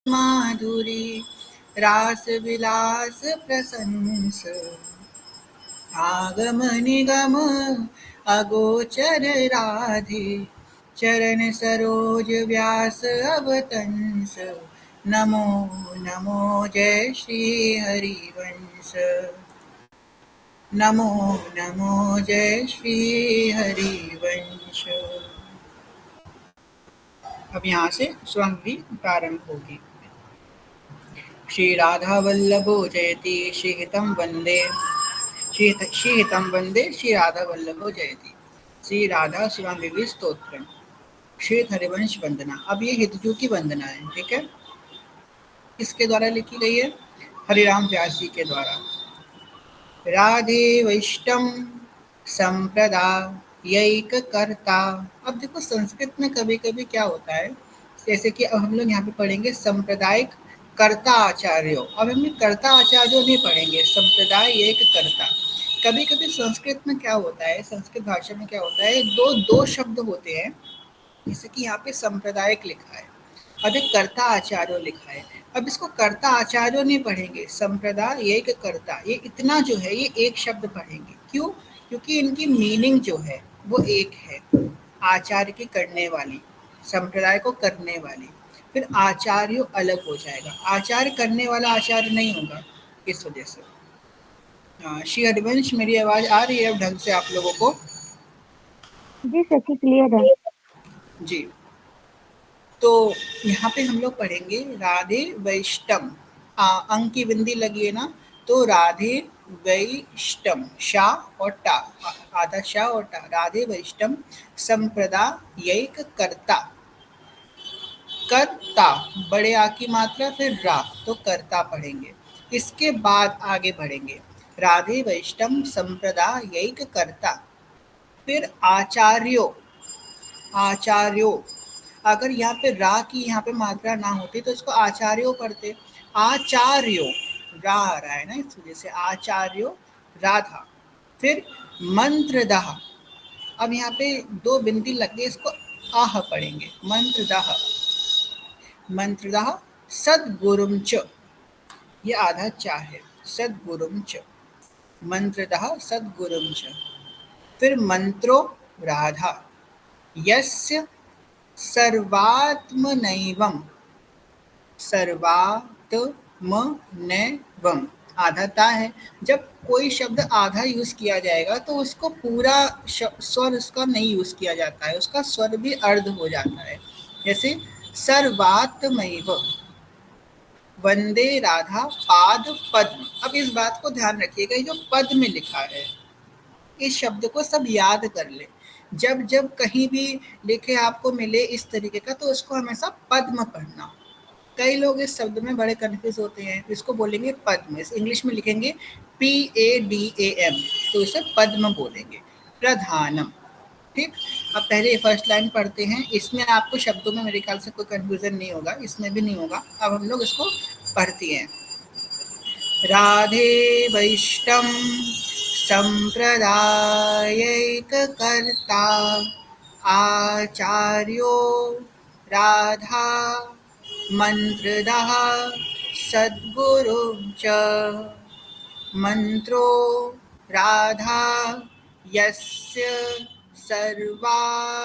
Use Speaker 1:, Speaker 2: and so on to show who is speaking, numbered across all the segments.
Speaker 1: माधुरी रास विलास प्रशंस आगम निगम अगोचर राधे चरण सरोज व्यास अवतंस नमो नमो जय श्री हरिवंश नमो नमो जय श्री हरिवंश। अब यहाँ से स्वंगी प्रारंभ होगी। श्री राधा वल्लभो जयति श्रीहितं वंदे श्रीहितं वंदे श्री राधा वल्लभो जयति। श्री राधा शिवांगी स्तोत्रम श्री हरिवंश वंदना। अब ये हितजू की वंदना है, ठीक है। किसके द्वारा लिखी गई है? हरिराम व्यास जी के द्वारा। राधे वैष्णव संप्रदायिक कर्ता। अब देखो संस्कृत में कभी कभी क्या होता है, जैसे कि अब हम लोग यहाँ पे पढ़ेंगे सांप्रदायिक कर्ता आचार्यों। अब हम कर्ता आचार्यों नहीं पढ़ेंगे, संप्रदायिक कर्ता। कभी कभी संस्कृत में क्या होता है, संस्कृत भाषा में क्या होता है, दो दो शब्द होते हैं। जैसे कि यहाँ पे सांप्रदायिक लिखा है, अब एक कर्ता आचार्यों लिखा है। अब इसको कर्ता आचार्यों नहीं पढ़ेंगे, संप्रदाय एक कर्ता, ये इतना जो है ये एक शब्द पढ़ेंगे। क्यों? क्योंकि इनकी मीनिंग जो है वो एक है। आचार्य की करने वाली, संप्रदाय को करने वाली, फिर आचार्य अलग हो जाएगा, आचार्य करने वाला आचार्य नहीं होगा, इस वजह से। श्री हरिवंश, मेरी आवाज आ रही है अब ढंग से आप लोगों को?
Speaker 2: जी सखी, क्लियर है।
Speaker 1: जी। तो यहाँ पे हम लोग पढ़ेंगे राधे वैष्णव। अंक की बिंदी लगी है ना, तो राधे वैष्णव, शाह और टा, आधा शाह और टा, राधे वैष्णव संप्रदायिक कर्ता। कर्ता, बड़े आ की मात्रा फिर रा, तो कर्ता पढ़ेंगे। इसके बाद आगे बढ़ेंगे, राधे वैष्णव संप्रदायिक कर्ता, फिर आचार्यो, आचार्यो। अगर यहाँ पे रा की यहाँ पे मात्रा ना होती तो इसको आचार्यो पढ़ते। आचार्यो, रा आ रहा है ना, इस वजह से आचार्यो राधा। फिर मंत्रदाह। अब यहाँ पे दो बिंदी लग गई, इसको आह पढ़ेंगे, मंत्रदाह। मंत्रदाह सद्गुरुम च, ये आधा चा है, सद्गुरुम च, मंत्रदाह सद्गुरुम च। फिर मंत्रो राधा, यस्य सर्वात्मनैवम, सर्वात्मनैवम, आधा ता है। जब कोई शब्द आधा यूज किया जाएगा तो उसको पूरा स्वर उसका नहीं यूज किया जाता है, उसका स्वर भी अर्ध हो जाता है। जैसे सर्वात्मैव, वंदे राधा पाद पद्म। अब इस बात को ध्यान रखिएगा, जो पद में लिखा है इस शब्द को सब याद कर ले। जब जब कहीं भी लिखे आपको मिले इस तरीके का, तो उसको हमेशा पद्म पढ़ना। कई लोग इस शब्द में बड़े कंफ्यूज होते हैं, इसको बोलेंगे पद्म, इस इंग्लिश में लिखेंगे PADAM, तो इसे पद्म बोलेंगे। प्रधानम, ठीक। अब पहले फर्स्ट लाइन पढ़ते हैं, इसमें आपको शब्दों में मेरे ख्याल से कोई कंफ्यूजन नहीं होगा, इसमें भी नहीं होगा। अब हम लोग इसको पढ़ती हैं। राधे वैष्णव संप्रदायिक कर्ता आचार्यो राधा मंत्रदः सद्गुरु च। मंत्रो राधा यस्य सर्वात्मनैवं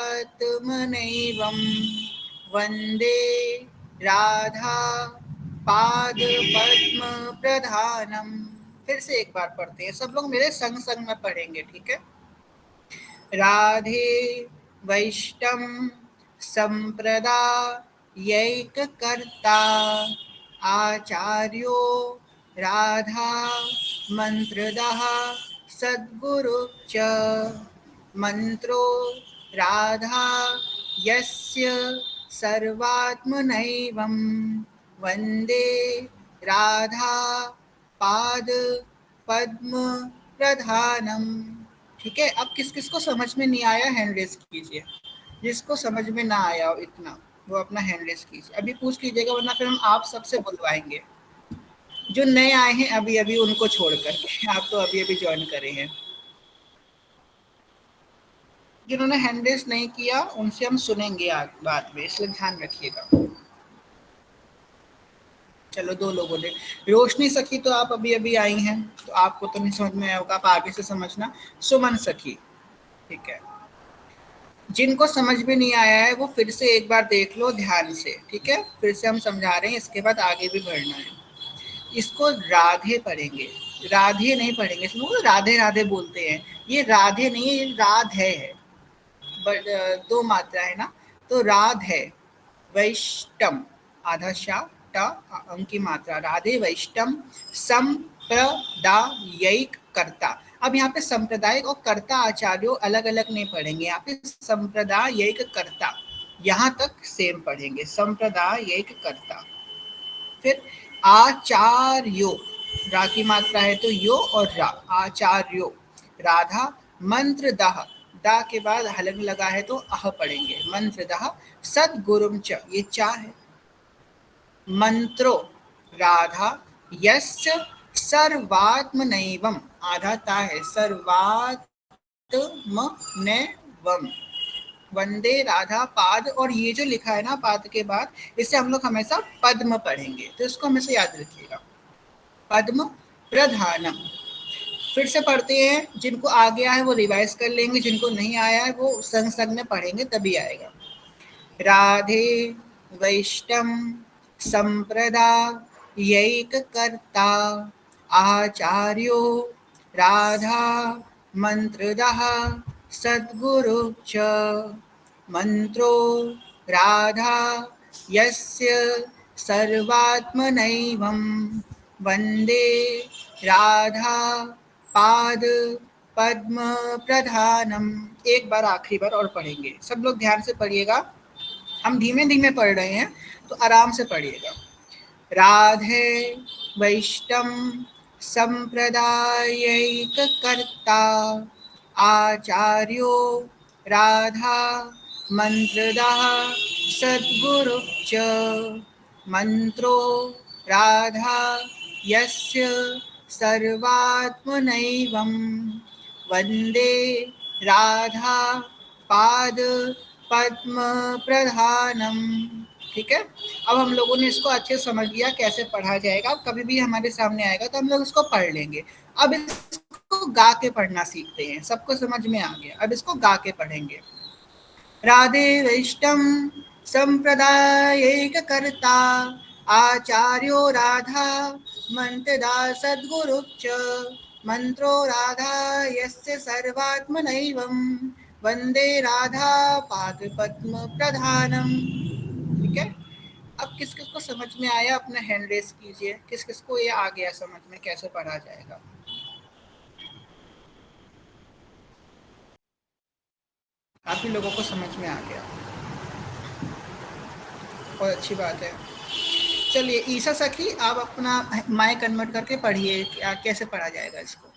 Speaker 1: वन्दे राधा पाद पद्म प्रधानम। फिर से एक बार पढ़ते हैं, सब लोग मेरे संग संग में पढ़ेंगे, ठीक है। राधे वैष्णव संप्रदायिक कर्ता आचार्यो राधा मंत्रदः सद्गुरु च। मंत्रो राधा यस्य सर्वात्मनैवं वन्दे राधा पाद पद्म प्रधानम। ठीक है। अब किस किस को समझ में नहीं आया हैंड रेस कीजिए, जिसको समझ में ना आया हो इतना वो अपना हैंड रेस कीजिए, अभी पूछ लीजिएगा, वरना फिर हम आप सबसे बुलवाएंगे। जो नए आए हैं अभी अभी उनको छोड़ करके, आप तो अभी अभी ज्वाइन करे हैं। जिन्होंने हैंड रेस नहीं किया उनसे हम सुनेंगे बाद में, इसलिए ध्यान रखिएगा। चलो 2 लोगों ने। रोशनी सखी तो आप अभी अभी आई हैं, तो आपको तो नहीं समझ में आया होगा, आप आगे से समझना। सुमन सखी, ठीक है। जिनको समझ में नहीं आया है वो फिर से एक बार देख लो ध्यान से, ठीक है। फिर से हम समझा रहे हैं, इसके बाद आगे भी बढ़ना है। इसको राधे पढ़ेंगे, राधे नहीं पढ़ेंगे। इसमें राधे राधे बोलते हैं, ये राधे नहीं है, ये राध है। बट 2 मात्रा है ना, तो राध है। वैष्टम, आधा शा ट अंक की मात्रा, राधे वैष्टम संप्रदायिक कर्ता। अब यहाँ पे संप्रदायिक और कर्ता आचार्यों अलग अलग नहीं पढ़ेंगे, यहाँ पे संप्रदायिक कर्ता यहाँ तक सेम पढ़ेंगे, संप्रदायिक कर्ता। फिर आचार्यो, रा की मात्रा है तो यो और रा, आचार्यो। राधा मंत्र दाह, दा के बाद हलन लगा है तो अह पढ़ेंगे, मंत्र दाह। सदगुरुम च, ये चा है। मंत्रो, राधा यस्य सर्वात्मनैवम, आधा ता है, सर्वात्मनैवम। वंदे राधा पाद, और ये जो लिखा है ना पाद के बाद, इसे हम लोग हमेशा पद्म पढ़ेंगे, तो इसको हमेशा याद रखिएगा, पद्म प्रधानम। फिर से पढ़ते हैं, जिनको आ गया है वो रिवाइज कर लेंगे, जिनको नहीं आया है वो संग संग में पढ़ेंगे तभी आएगा। राधे वैष्णम संप्रदायिक कर्ता आचार्यो राधा मंत्रदः सद्गुरु च मंत्रो राधा यस्य सर्वात्मनैवं वंदे राधा पाद पद्म प्रधानम। एक बार आखिरी बार और पढ़ेंगे, सब लोग ध्यान से पढ़िएगा, हम धीमे धीमे पढ़ रहे हैं तो आराम से पढ़िएगा। राधे वैष्णव संप्रदायिक कर्ता आचार्यो राधा मंत्रदाः सद्गुरु च मंत्रो राधा यस्य सर्वात्मनैवं वंदे राधा पाद पद्म प्रधानम। ठीक है, अब हम लोगों ने इसको अच्छे से समझ लिया कैसे पढ़ा जाएगा। अब कभी भी हमारे सामने आएगा तो हम लोग इसको पढ़ लेंगे। अब इसको गा के पढ़ना सीखते हैं, सबको समझ में आ गया, अब इसको गा के पढ़ेंगे। राधे वैष्णव संप्रदायिक कर्ता आचार्यो राधा मंत्रदा सद्गुरु च मंत्रो राधा यस्य सर्वात्मनैवं वंदे राधा पाद पद्म प्रधानम। ठीक है, अब किस किस को समझ में आया अपना हैंड रेस कीजिए, किस किस को ये आ गया समझ में कैसे पढ़ा जाएगा। काफी लोगों को समझ में आ गया, बहुत अच्छी बात है। चलिए ईसा सखी, आप अपना माइक कन्वर्ट करके पढ़िए, क्या कैसे पढ़ा जाएगा इसको।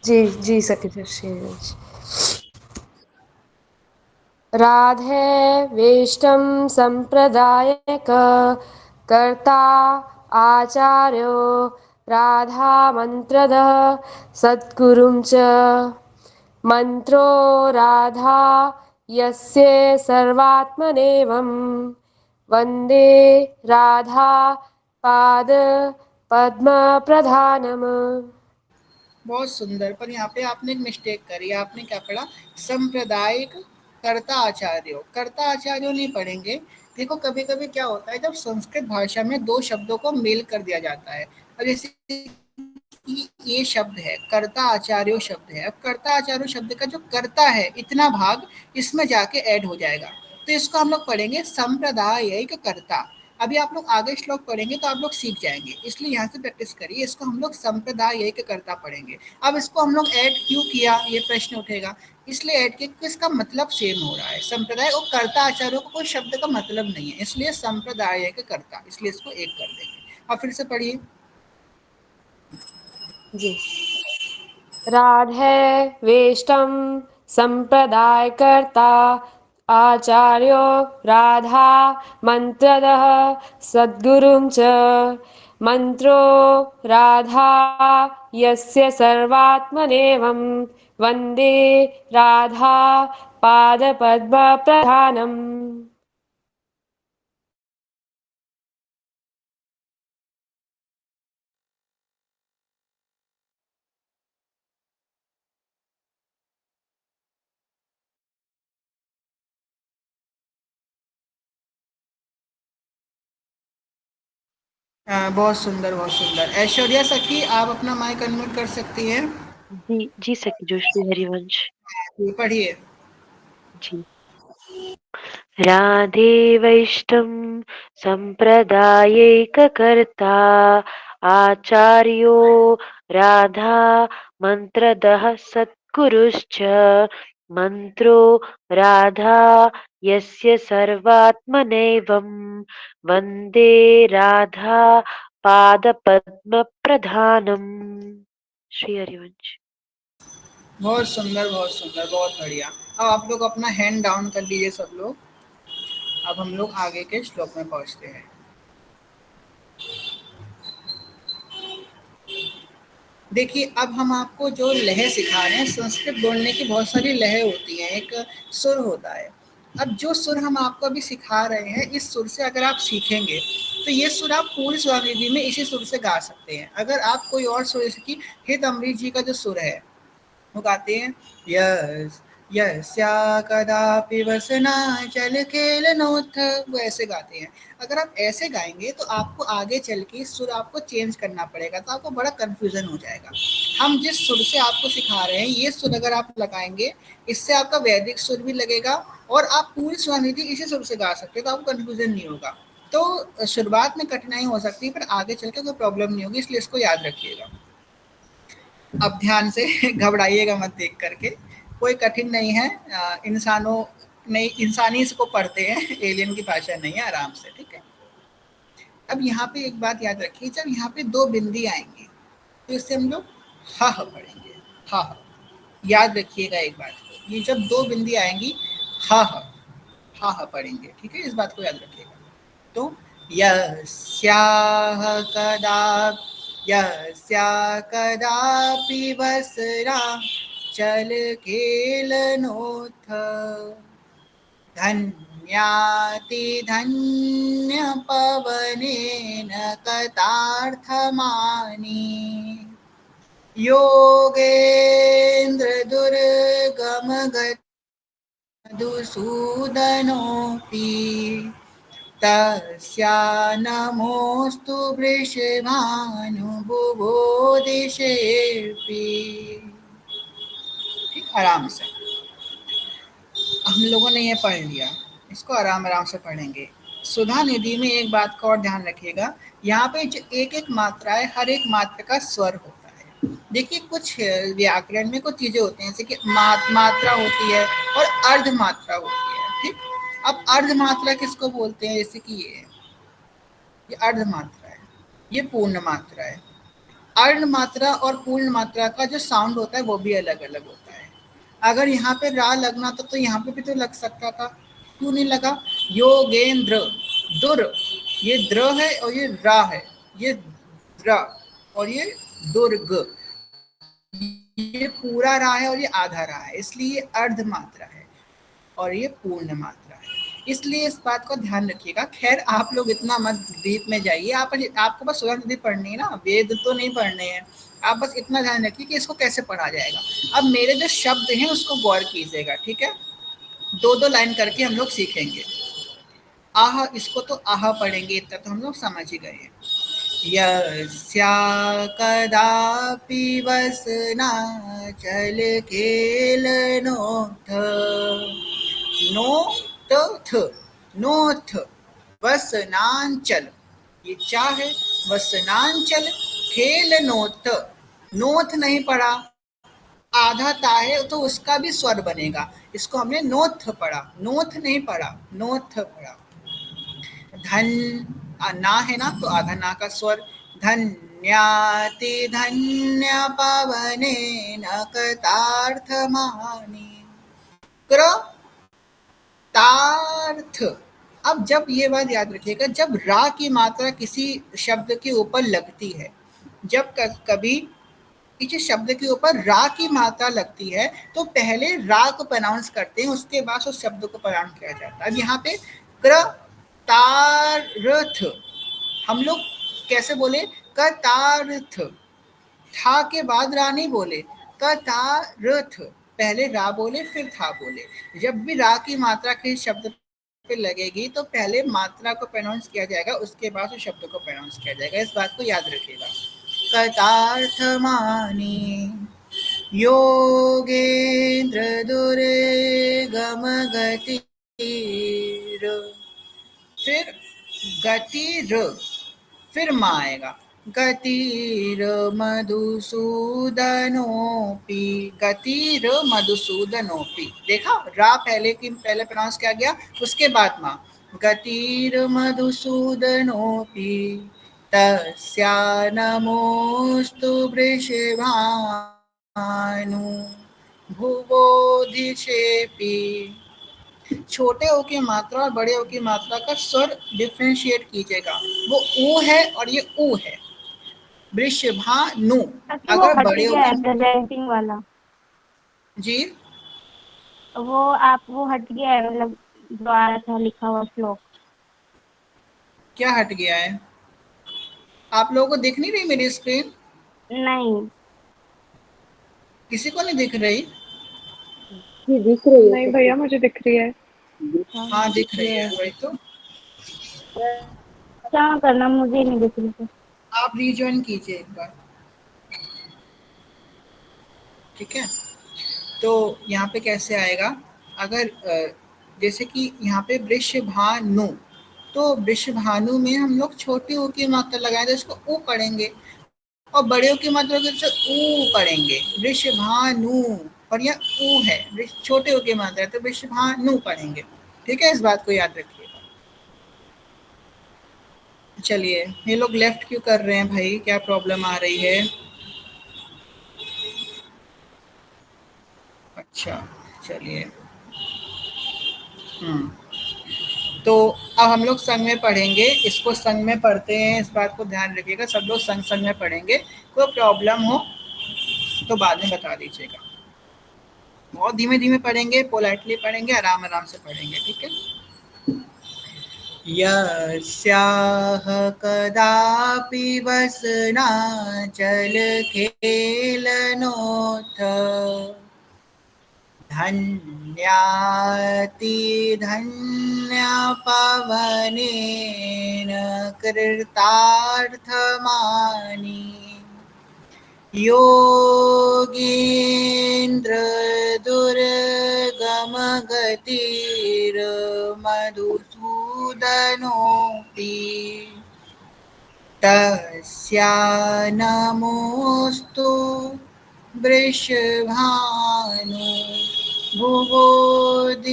Speaker 3: जी जी सखी जी। राधे वेष्टम संप्रदायक कर्ता आचार्यो राधा मंत्रद सद्गुरुं च मंत्रो राधा यस्य सर्वात्मनेवं वंदे राधा पाद पद्म प्रधानम।
Speaker 1: बहुत सुंदर, पर यहाँ पे आपने एक मिस्टेक करी, आपने क्या पढ़ा, सांप्रदायिक कर्ता आचार्यों, कर्ता आचार्यों नहीं पढ़ेंगे। देखो कभी कभी क्या होता है, जब संस्कृत भाषा में दो शब्दों को मेल कर दिया जाता है, अब जैसे कि ये शब्द है कर्ता आचार्यों शब्द है, अब कर्ता आचार्यों शब्द का जो कर्ता है इतना भाग इसमें जाके ऐड हो जाएगा, तो इसको हम लोग पढ़ेंगे संप्रदायिक कर्ता। अभी आप लोग आगे श्लोक पढ़ेंगे तो आप लोग सीख जाएंगे, इसलिए यहाँ से प्रैक्टिस करिए, इसको हम लोग संप्रदायिक कर्ता पढ़ेंगे। अब इसको हम लोग ऐड क्यों किया ये प्रश्न उठेगा, इसलिए ऐड किया क्योंकि इसका मतलब सेम हो रहा है। संप्रदाय और कर्ता आचार्यों को कोई शब्द का मतलब नहीं है, इसलिए संप्रदायिक कर्ता, इसलिए इसको एक कर देंगे। अब फिर से पढ़िए।
Speaker 3: जी, राधे वेष्टम संप्रदायकर्ता आचार्यो राधा मंत्रदः सद्गुरुं च मंत्रो राधा यस्य सर्वात्मनेवं वंदे राधा पादपद्म प्रधानम्।
Speaker 1: बहुत सुंदर, बहुत सुंदर। ऐश्वर्या सखी, आप अपना माइक अनम्यूट कर सकती हैं।
Speaker 4: जी जी सखी जोशी हरिवंश
Speaker 1: जी, पढ़िए।
Speaker 4: जी। राधे वैष्णव संप्रदायैककर्ता आचार्यो राधा मंत्रदः सद्गुरुश्च मंत्रो राधा यस्य सर्वात्मनैवं वन्दे राधा पादपद्मप्रधानम्। श्री हरिवंश।
Speaker 1: बहुत सुंदर, बहुत सुंदर, बहुत बढ़िया। अब आप लोग अपना हैंड डाउन कर लीजिए सब लोग। अब हम लोग आगे के श्लोक में पहुंचते हैं। देखिए, अब हम आपको जो लय सिखा रहे हैं, संस्कृत बोलने की बहुत सारी लय होती हैं, एक सुर होता है। अब जो सुर हम आपको अभी सिखा रहे हैं, इस सुर से अगर आप सीखेंगे तो ये सुर आप पूरी स्वरनिधि में इसी सुर से गा सकते हैं। अगर आप कोई और सुर, जैसे कि हित अमरीश जी का जो सुर है, वो गाते हैं यस यस्या कदापि वसना चल खेलनोथ, वो ऐसे गाते हैं। अगर आप ऐसे गाएंगे तो आपको आगे चल के सुर आपको चेंज करना पड़ेगा, तो आपको बड़ा कंफ्यूजन हो जाएगा। हम जिस सुर से आपको सिखा रहे हैं, ये सुर अगर आप लगाएंगे, इससे आपका वैदिक सुर भी लगेगा और आप पूरी स्वरनिधि इसी सुर से गा सकते हैं, तो आपको कंफ्यूजन नहीं होगा। तो शुरुआत में कठिनाई हो सकती है, पर आगे चल के कोई प्रॉब्लम नहीं होगी, इसलिए इसको याद रखिएगा। अब ध्यान से घबराइएगा मत देख करके, कोई कठिन नहीं है। इंसानों नहीं, इंसानी इसको पढ़ते हैं, एलियन की भाषा नहीं है, आराम से, ठीक है। अब यहाँ पे एक बात याद रखिए, जब यहाँ पे दो बिंदी आएंगी तो इससे हम लोग हा पढ़ेंगे। हा, याद रखिएगा एक बात को, ये जब दो बिंदी आएंगी हा पढ़ेंगे, ठीक है, इस बात को याद रखिएगा। तो यस्याह कदा यस्या कदापि वसरा चल खेलनोथ धन्याति धन्य पवनेन कतार्थमानि योगेन्द्र दुर्गम मधुसूदनोऽपि तस्या नमोऽस्तु वृषभानुभुवो दिशेऽपि। ठीक, आराम से हम लोगों ने ये पढ़ लिया, इसको आराम आराम से पढ़ेंगे। सुधा निधि में एक बात का और ध्यान रखिएगा, यहाँ पे जो एक एक मात्रा है, हर एक मात्रा का स्वर होता है। देखिए, कुछ व्याकरण में कुछ चीजें होती हैं, जैसे कि मात्रा होती है और अर्ध मात्रा होती है, ठीक। अब अर्ध मात्रा किसको बोलते हैं, जैसे कि ये अर्ध मात्रा है, ये पूर्ण मात्रा है। अर्ण मात्रा और पूर्ण मात्रा का जो साउंड होता है वो भी अलग अलग होता है। अगर यहाँ पे रा लगना था तो यहाँ पे भी तो लग सकता था, क्यों नहीं लगा। योगेंद्र दुर, ये द्र है और ये रा है, ये द्र और ये दुर्ग, ये पूरा रा है और ये आधा रा है, इसलिए ये अर्ध मात्रा है और ये पूर्ण मात्रा है, इसलिए इस बात को ध्यान रखिएगा। खैर, आप लोग इतना मत डीप में जाइए, आपको बस सुगंध विधि पढ़नी है ना, वेद तो नहीं पढ़ने हैं। आप बस इतना ध्यान रखिए कि इसको कैसे पढ़ा जाएगा। अब मेरे जो शब्द हैं उसको गौर कीजिएगा, ठीक है। दो दो लाइन करके हम लोग सीखेंगे। आह, इसको तो आह पढ़ेंगे, इतना तो हम लोग समझ ही गए। यस्या कदापि वसना चल खेलनोथ, नो थ, नोथ, वसनांचल, ये चा है, वसनांचल खेल नोथ, नोथ नहीं पढ़ा, आधा ता है तो उसका भी स्वर बनेगा, इसको हमने नोथ पढ़ा, नोथ नहीं पढ़ा, नोथ पढ़ा। धन, ना है ना, तो आधा ना का स्वर। धन्याति धन्य पवने नकतार्थ मानी क्र तार्थ। अब जब ये बात याद रखिएगा, जब रा की मात्रा किसी शब्द के ऊपर लगती है, जब कभी किसी शब्द के ऊपर रा की मात्रा लगती है तो पहले रा को प्रोनाउंस करते हैं, उसके बाद उस शब्द को प्रोनाउंस किया जाता है। अब यहाँ पे क्र तार्थ, हम लोग कैसे बोले, कतार्थ, था के बाद रा नहीं बोले, कतार्थ, पहले रा बोले फिर था बोले। जब भी रा की मात्रा के शब्द पे लगेगी तो पहले मात्रा को प्रोनाउंस किया जाएगा, उसके बाद उस शब्द को प्रोनाउंस किया जाएगा। इस बात को याद रखिएगा। कतार्थमानि योगेन्द्र दुर्गम गतिर्, फिर गतिर्, फिर माँ आएगा। गतिर् मधुसूदनोपि, गतिर् मधुसूदनोपि। देखा, रा पहले प्रोनाउंस किया गया, उसके बाद माँ। गतिर् मधुसूदनोपि तस्या नमोस्तु वृषभानु भुवोधिषेपि। छोटे ओ की मात्रा और बड़े ओ की मात्रा का स्वर डिफ्रेंशिएट कीजिएगा। वो ऊ है और ये ऊ है। वृषभानु,
Speaker 2: ताकि वो
Speaker 1: अगर
Speaker 2: हट
Speaker 1: बड़े ओ
Speaker 2: गया
Speaker 1: की,
Speaker 2: है प्रेजेंटिंग वाला,
Speaker 1: जी
Speaker 2: वो हट गया है, मतलब जो आया था लिखा हुआ श्लोक।
Speaker 1: क्या हट गया है? आप लोगों को दिख नहीं रही मेरी स्क्रीन?
Speaker 2: नहीं
Speaker 1: किसी को नहीं दिख रही?
Speaker 3: जी दिख रही है
Speaker 5: नहीं
Speaker 3: सखी।
Speaker 5: भैया, मुझे दिख रही है।
Speaker 1: हाँ दिख रही है, वही तो।
Speaker 2: क्या करना, मुझे नहीं दिख रही थी।
Speaker 1: आप रीजॉइन कीजिए एक बार, ठीक है? तो यहाँ पे कैसे आएगा? अगर जैसे कि यहाँ पे वृषभानु, तो वृषभानु में हम लोग छोटी ऊ की मात्रा लगाए तो इसको ऊ पढ़ेंगे, और बड़े ऊ की मात्रा के से ऊ पढ़ेंगे। वृषभानु, और यह ऊ है, छोटे ऊ की मात्रा है तो वृषभानु पढ़ेंगे। ठीक है, इस बात को याद रखिए। चलिए, ये लोग लेफ्ट क्यों कर रहे हैं भाई? क्या प्रॉब्लम आ रही है? अच्छा, चलिए। तो अब हम लोग संग में पढ़ेंगे, इसको संग में पढ़ते हैं, इस बात को ध्यान रखिएगा। सब लोग संग संग में पढ़ेंगे। कोई प्रॉब्लम हो तो बाद में बता दीजिएगा। बहुत धीमे धीमे पढ़ेंगे, पोलाइटली पढ़ेंगे, आराम आराम से पढ़ेंगे, ठीक है? यस्याह कदापि वसनाचल खेलनोऽथ धन्यातिधन्यपवनेन कृतार्थमानि योगीन्द्रदुर्गमगतिर्मधुसूदनोऽपि तस्या नमोस्तु वृषभानु भुवोदिशेऽपि।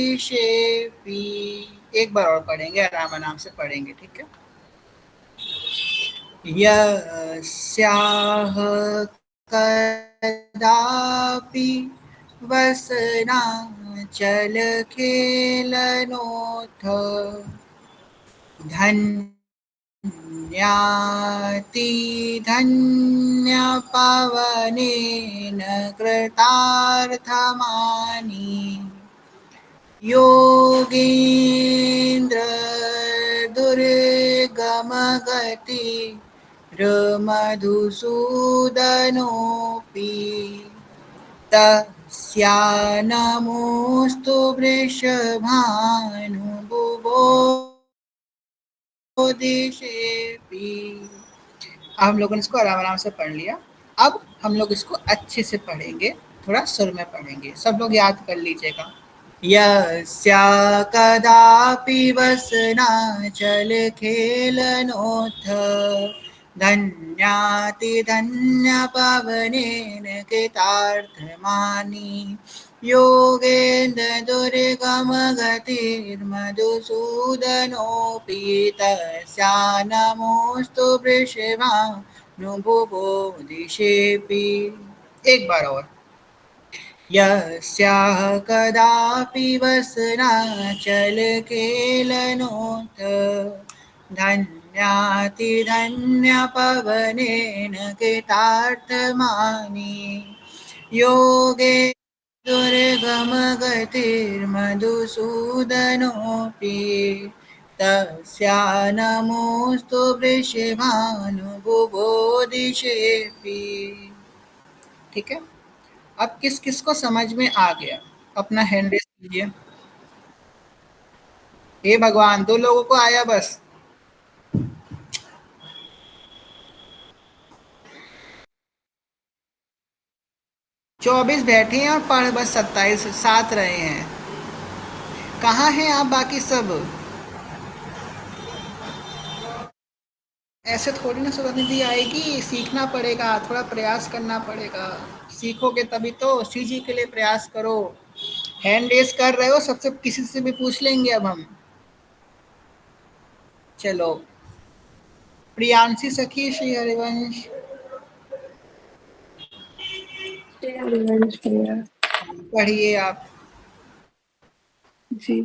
Speaker 1: एक बार और पढ़ेंगे, आराम आराम से पढ़ेंगे, ठीक है? यस्याह कदापि वसनाचलखेलनोऽथ धन्यातिधन्यपवनेन कृतार्थमानि योगीन्द्रदुर्गमगतिर्मधुसूदनोऽपि तस्या नमोस्तु वृषभानुबुभोदिशेऽपि। हम लोगों ने इसको आराम आराम से पढ़ लिया। अब हम लोग इसको अच्छे से पढ़ेंगे, थोड़ा सुर में पढ़ेंगे। सब लोग याद कर लीजिएगा। यस्या कदापि वसनाचलखेलनोऽथ धन्यातिधन्यपवनेन कृतार्थमानि योगेन्द्रदुर्गमगतिर्मधुसूदनोऽपि तस्या नमोस्तु वृषभानुबुभोदिशेऽपि। एक बार और। यस्याह कदापि वसनाचलखेलनोऽथ धन्यातिधन्यपवनेन कृतार्थमानि योगे दुर्गमगतिर्मधुसूदनोऽपि तस्या नमोस्तु वृषभानुबुभोदिशेऽपि। ठीक है? अब किस किस को समझ में आ गया? अपना हैंड रेस कीजिए। हे भगवान, 2 लोगों को आया बस। चौबीस बैठे हैं और पढ़ बस 27 7 रहे हैं। कहाँ हैं आप बाकी सब? ऐसे थोड़ी ना सुगंधि आएगी, सीखना पड़ेगा, थोड़ा प्रयास करना पड़ेगा। सीखोगे तभी तो। सीजी के लिए प्रयास करो। हैंड रेस कर रहे हो, सबसे किसी से भी पूछ लेंगे अब हम। चलो, प्रियांशी सखी, श्री हरिवंश, पढ़िए आप।
Speaker 5: जी।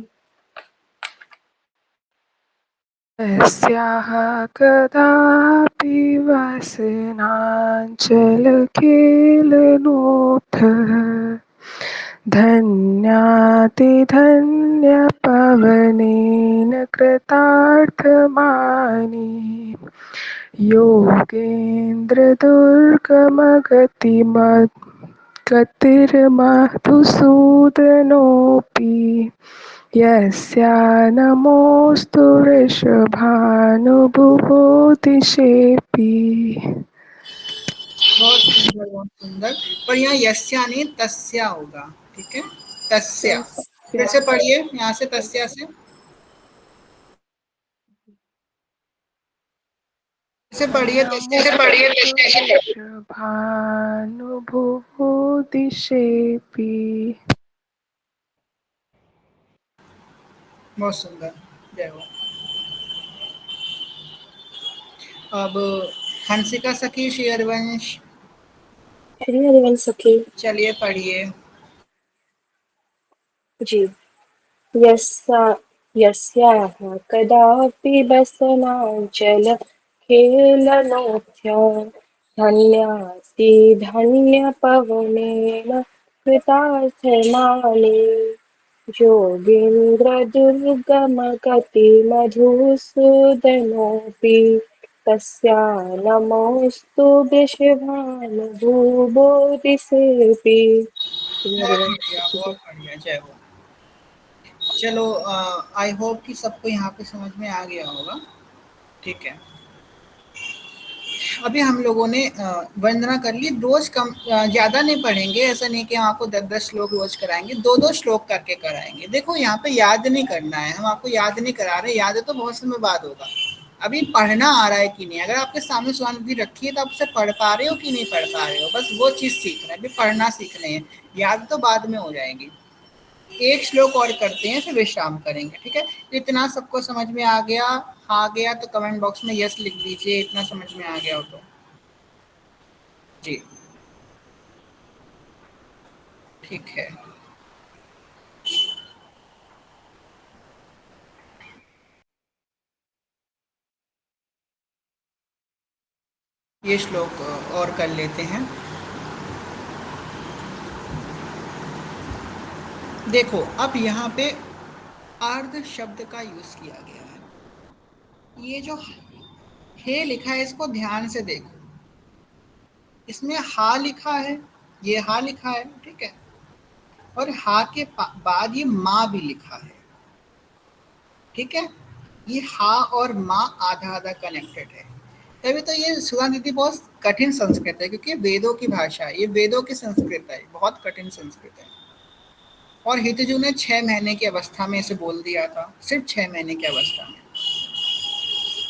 Speaker 5: यस्याः कदापि वसनाञ्चलकेलनोऽर्थः धन्यातिधन्यपवनेन कृतार्थमानि गतिर्मधुसूदनोऽपि यस्या नमोऽस्तु वृषभानुबुभूतिशेऽपि।
Speaker 1: बहुत सुंदर, बहुत सुंदर। पर यहाँ यस्या नहीं, तस्या होगा। ठीक है, तस्या। फिर से पढ़िए यहाँ से, तस्या से। से पढ़िए, तस्या से पढ़िए।
Speaker 5: वृषभानुबुभूतिशेऽपि।
Speaker 1: बहुत सुंदर, जय हो। अब हंसिका सखी, श्री हरिवंश,
Speaker 3: श्री हरिवंश सखी।
Speaker 1: चलिए पढ़िए।
Speaker 3: जी। यस्या यस्याः कदापि वसनाञ्चलखेलनोऽथ्या धन्यास्ति धन्यपवनेन कृतार्थमानि योगीन्द्रदुर्गमगतिमधुसूदनोऽपि तस्या नमोऽस्तु वृषभानुभूतिसेऽपि।
Speaker 1: बहुत बढ़िया, बहुत बढ़िया, जय हो। चलो, आई होप कि सबको यहाँ पे समझ में आ गया होगा। ठीक है, अभी हम लोगों ने वंदना कर ली। रोज कम ज़्यादा नहीं पढ़ेंगे, ऐसा नहीं कि हम आपको 10-10 श्लोक रोज कराएंगे, 2-2 श्लोक करके कराएंगे। देखो, यहाँ पे याद नहीं करना है, हम आपको याद नहीं करा रहे, याद तो बहुत समय बाद होगा। अभी पढ़ना आ रहा है कि नहीं, अगर आपके सामने स्वानुभूति रखी है तो आप उसे पढ़ पा रहे हो कि नहीं पढ़ पा रहे हो, बस वो चीज़ सीखना है। अभी पढ़ना सीख रहे हैं, याद तो बाद में हो जाएगी। एक श्लोक और करते हैं, फिर विश्राम करेंगे। ठीक है, इतना सबको समझ में आ गया? आ गया तो कमेंट बॉक्स में यस लिख दीजिए, इतना समझ में आ गया हो तो। जी, ठीक है। ये श्लोक और कर लेते हैं। देखो, अब यहाँ पे अर्ध शब्द का यूज किया गया है। ये जो हे लिखा है, इसको ध्यान से देखो। इसमें हा लिखा है, ये हा लिखा है, ठीक है, और हा के बाद ये माँ भी लिखा है। ठीक है, ये हा और माँ आधा आधा कनेक्टेड है। तभी तो ये सुधा दीदी बहुत कठिन संस्कृत है, क्योंकि वेदों की भाषा है, ये वेदों की संस्कृत है, बहुत कठिन संस्कृत है। और हितजू ने 6 महीने की अवस्था में इसे बोल दिया था, सिर्फ 6 महीने की अवस्था में।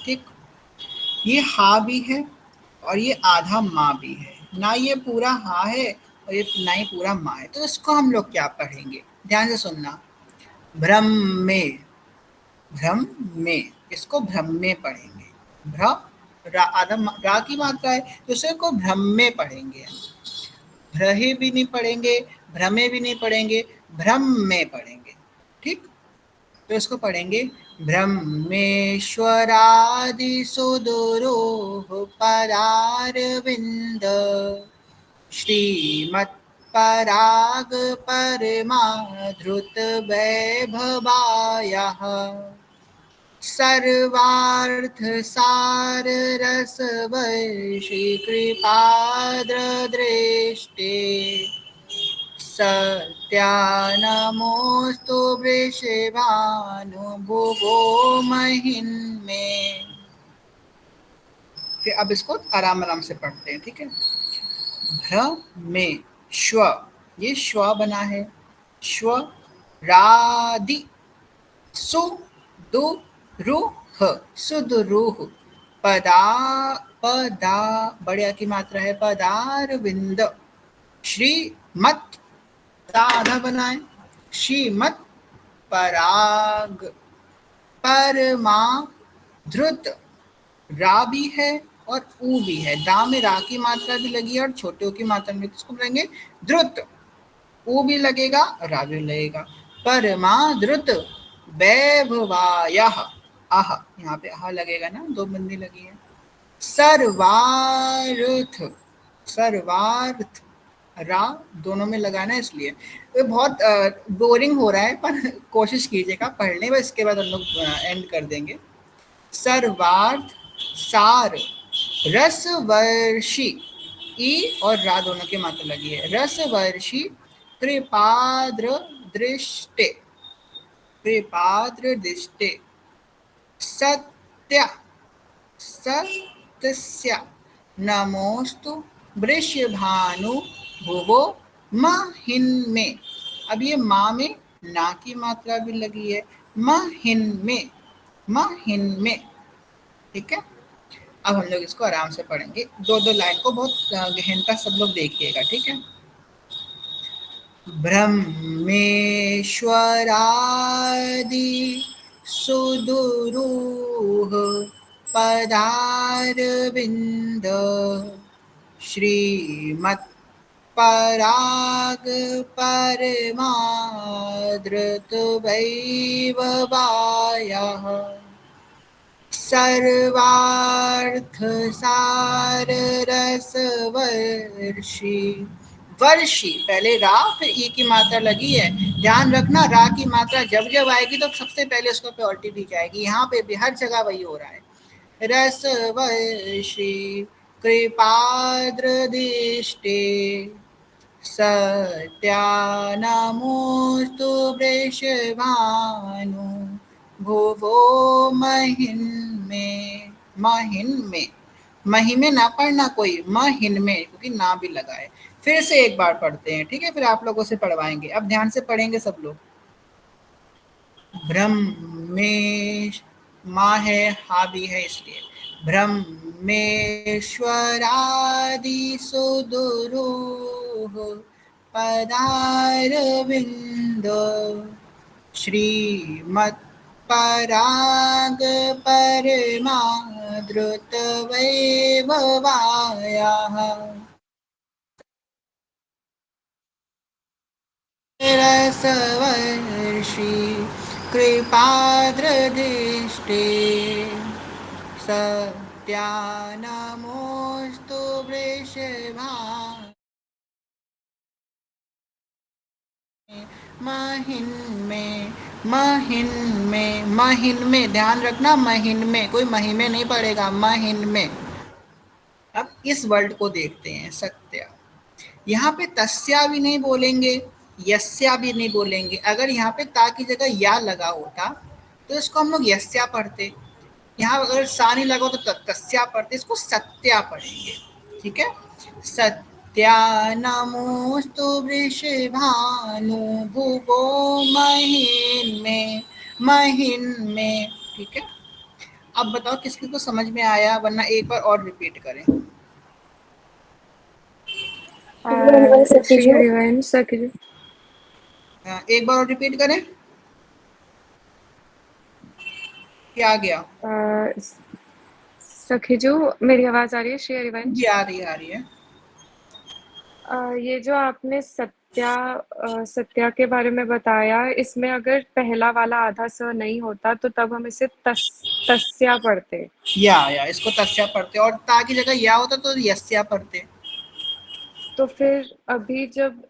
Speaker 1: ठीक, ये हा भी है और ये आधा माँ भी है, ना ये पूरा हा है और ये ना ही पूरा माँ है। तो इसको हम लोग क्या पढ़ेंगे, ध्यान से सुनना। भ्रम में, भ्रम में, इसको भ्रम में पढ़ेंगे। भ्र आधा रा की मात्रा है, तो इसे को भ्रम में पढ़ेंगे। भ्रहे भी नहीं पढ़ेंगे, भ्रमे भी नहीं पढ़ेंगे, भ्रम में पढ़ेंगे। ठीक, तो इसको पढ़ेंगे। ब्रह्मेश्वरादि सुदुरोह परारविंद श्रीमत्पराग परमाधृत वैभवायः सर्वार्थ सार रस कृपाद्र दृष्टे नमोस्तु वृषभानुभुवो महिन्मे। फिर अब इसको आराम आराम से पढ़ते हैं, ठीक है। भ्र में श्व, ये श्व बना है। श्व रादि सु दु रुह, सुदुरूह। पदा पदा बढ़िया की मात्रा है। पदारविंद। श्रीमत आधा बनाए। श्रीमत पराग। परमा धृत, रा भी है और ऊ भी है। दा में रा की मात्रा भी लगी है और छोटे की मात्रा में, किसको बोलेंगे? द्रुत। ऊ भी लगेगा, रा भी लगेगा। परमा द्रुत वैभवायः, आह, यहाँ पे आह लगेगा ना, दो बंदी लगी है। सर्वार्थ, सर्वार्थ, रा दोनों में लगाना है, इसलिए ये बहुत बोरिंग हो रहा है, पर कोशिश कीजिएगा पढ़ने में। इसके बाद हम लोग एंड कर देंगे। सर्वार्थ सार रसवर्षी, ई और रा दोनों की मात्रा लगी है। रसवर्षी कृपाद्र दृष्टे, कृपाद्र दृष्टे। सत्य सत्स्य नमोस्तु वृषभानु भुवो महिन्मे। अब ये माँ में ना की मात्रा भी लगी है। महिन्मे, महिन्मे, ठीक है। अब हम लोग इसको आराम से पढ़ेंगे। दो दो लाइन को बहुत गहनता सब लोग देखिएगा, ठीक है। ब्रह्मेश्वरादि सुदुरूह पदारविंद। श्रीमत् पराग परमादृत वैभवायः। सर्वार्थ सार रसवर्षी। वर्षी, पहले रा फिर ई की मात्रा लगी है। ध्यान रखना, रा की मात्रा जब जब आएगी तो सबसे पहले उसको प्रायोरिटी दी जाएगी। यहाँ पे भी हर जगह वही हो रहा है। रसवर्षी कृपाद्र दृष्टे। सत्यानमोस्तु वृषभानु भुवो महिन्मे। महिन्मे, मही में ना पढ़ना कोई, महिन्मे, क्योंकि ना भी लगा है। फिर से एक बार पढ़ते हैं, ठीक है, फिर आप लोगों से पढ़वाएंगे। अब ध्यान से पढ़ेंगे सब लोग। ब्रह्मेश, माँ है, हा भी है इसलिए। ब्रह्मेश्वरादि सुदुरूह पदारविंद। श्रीमत् पराग परमादृत वैभवायः। रसवर्षी कृपाद्र दृष्टे। सत्यानमोस्तु वृषभानु महिन्मे। महिन्मे, महिन्मे, ध्यान रखना, महिन्मे, कोई महीने नहीं पड़ेगा, महिन्मे। अब इस वर्ड को देखते हैं, सत्य। यहाँ पे तस्या भी नहीं बोलेंगे, यस्या भी नहीं बोलेंगे। अगर यहाँ पे ता की जगह या लगा होता तो इसको हम लोग यस्या पढ़ते। यहाँ अगर सा नहीं लगा तो तस्या पढ़ते, इसको सत्या पढ़ेंगे, ठीक है। सत्या नमोस्तु वृषभानु भुवो महिन्मे। महिन्मे, ठीक है। अब बताओ किसकी को समझ में आया, वरना एक बार और रिपीट करें।
Speaker 5: श्री हरिवंश सखी।
Speaker 1: एक बार और रिपीट करें। क्या आ गया?
Speaker 5: सखी जो, मेरी आवाज आ रही है? श्री हरिवंश
Speaker 1: जी आ रही है, आ रही है।
Speaker 5: ये जो आपने सत्या के बारे में बताया, इसमें अगर पहला वाला आधा स नहीं होता तो तब हम इसे तस्या पढ़ते।
Speaker 1: या इसको तस्या पढ़ते, और ता की जगह या होता तो यस्या पढ़ते।
Speaker 5: तो फिर अभी जब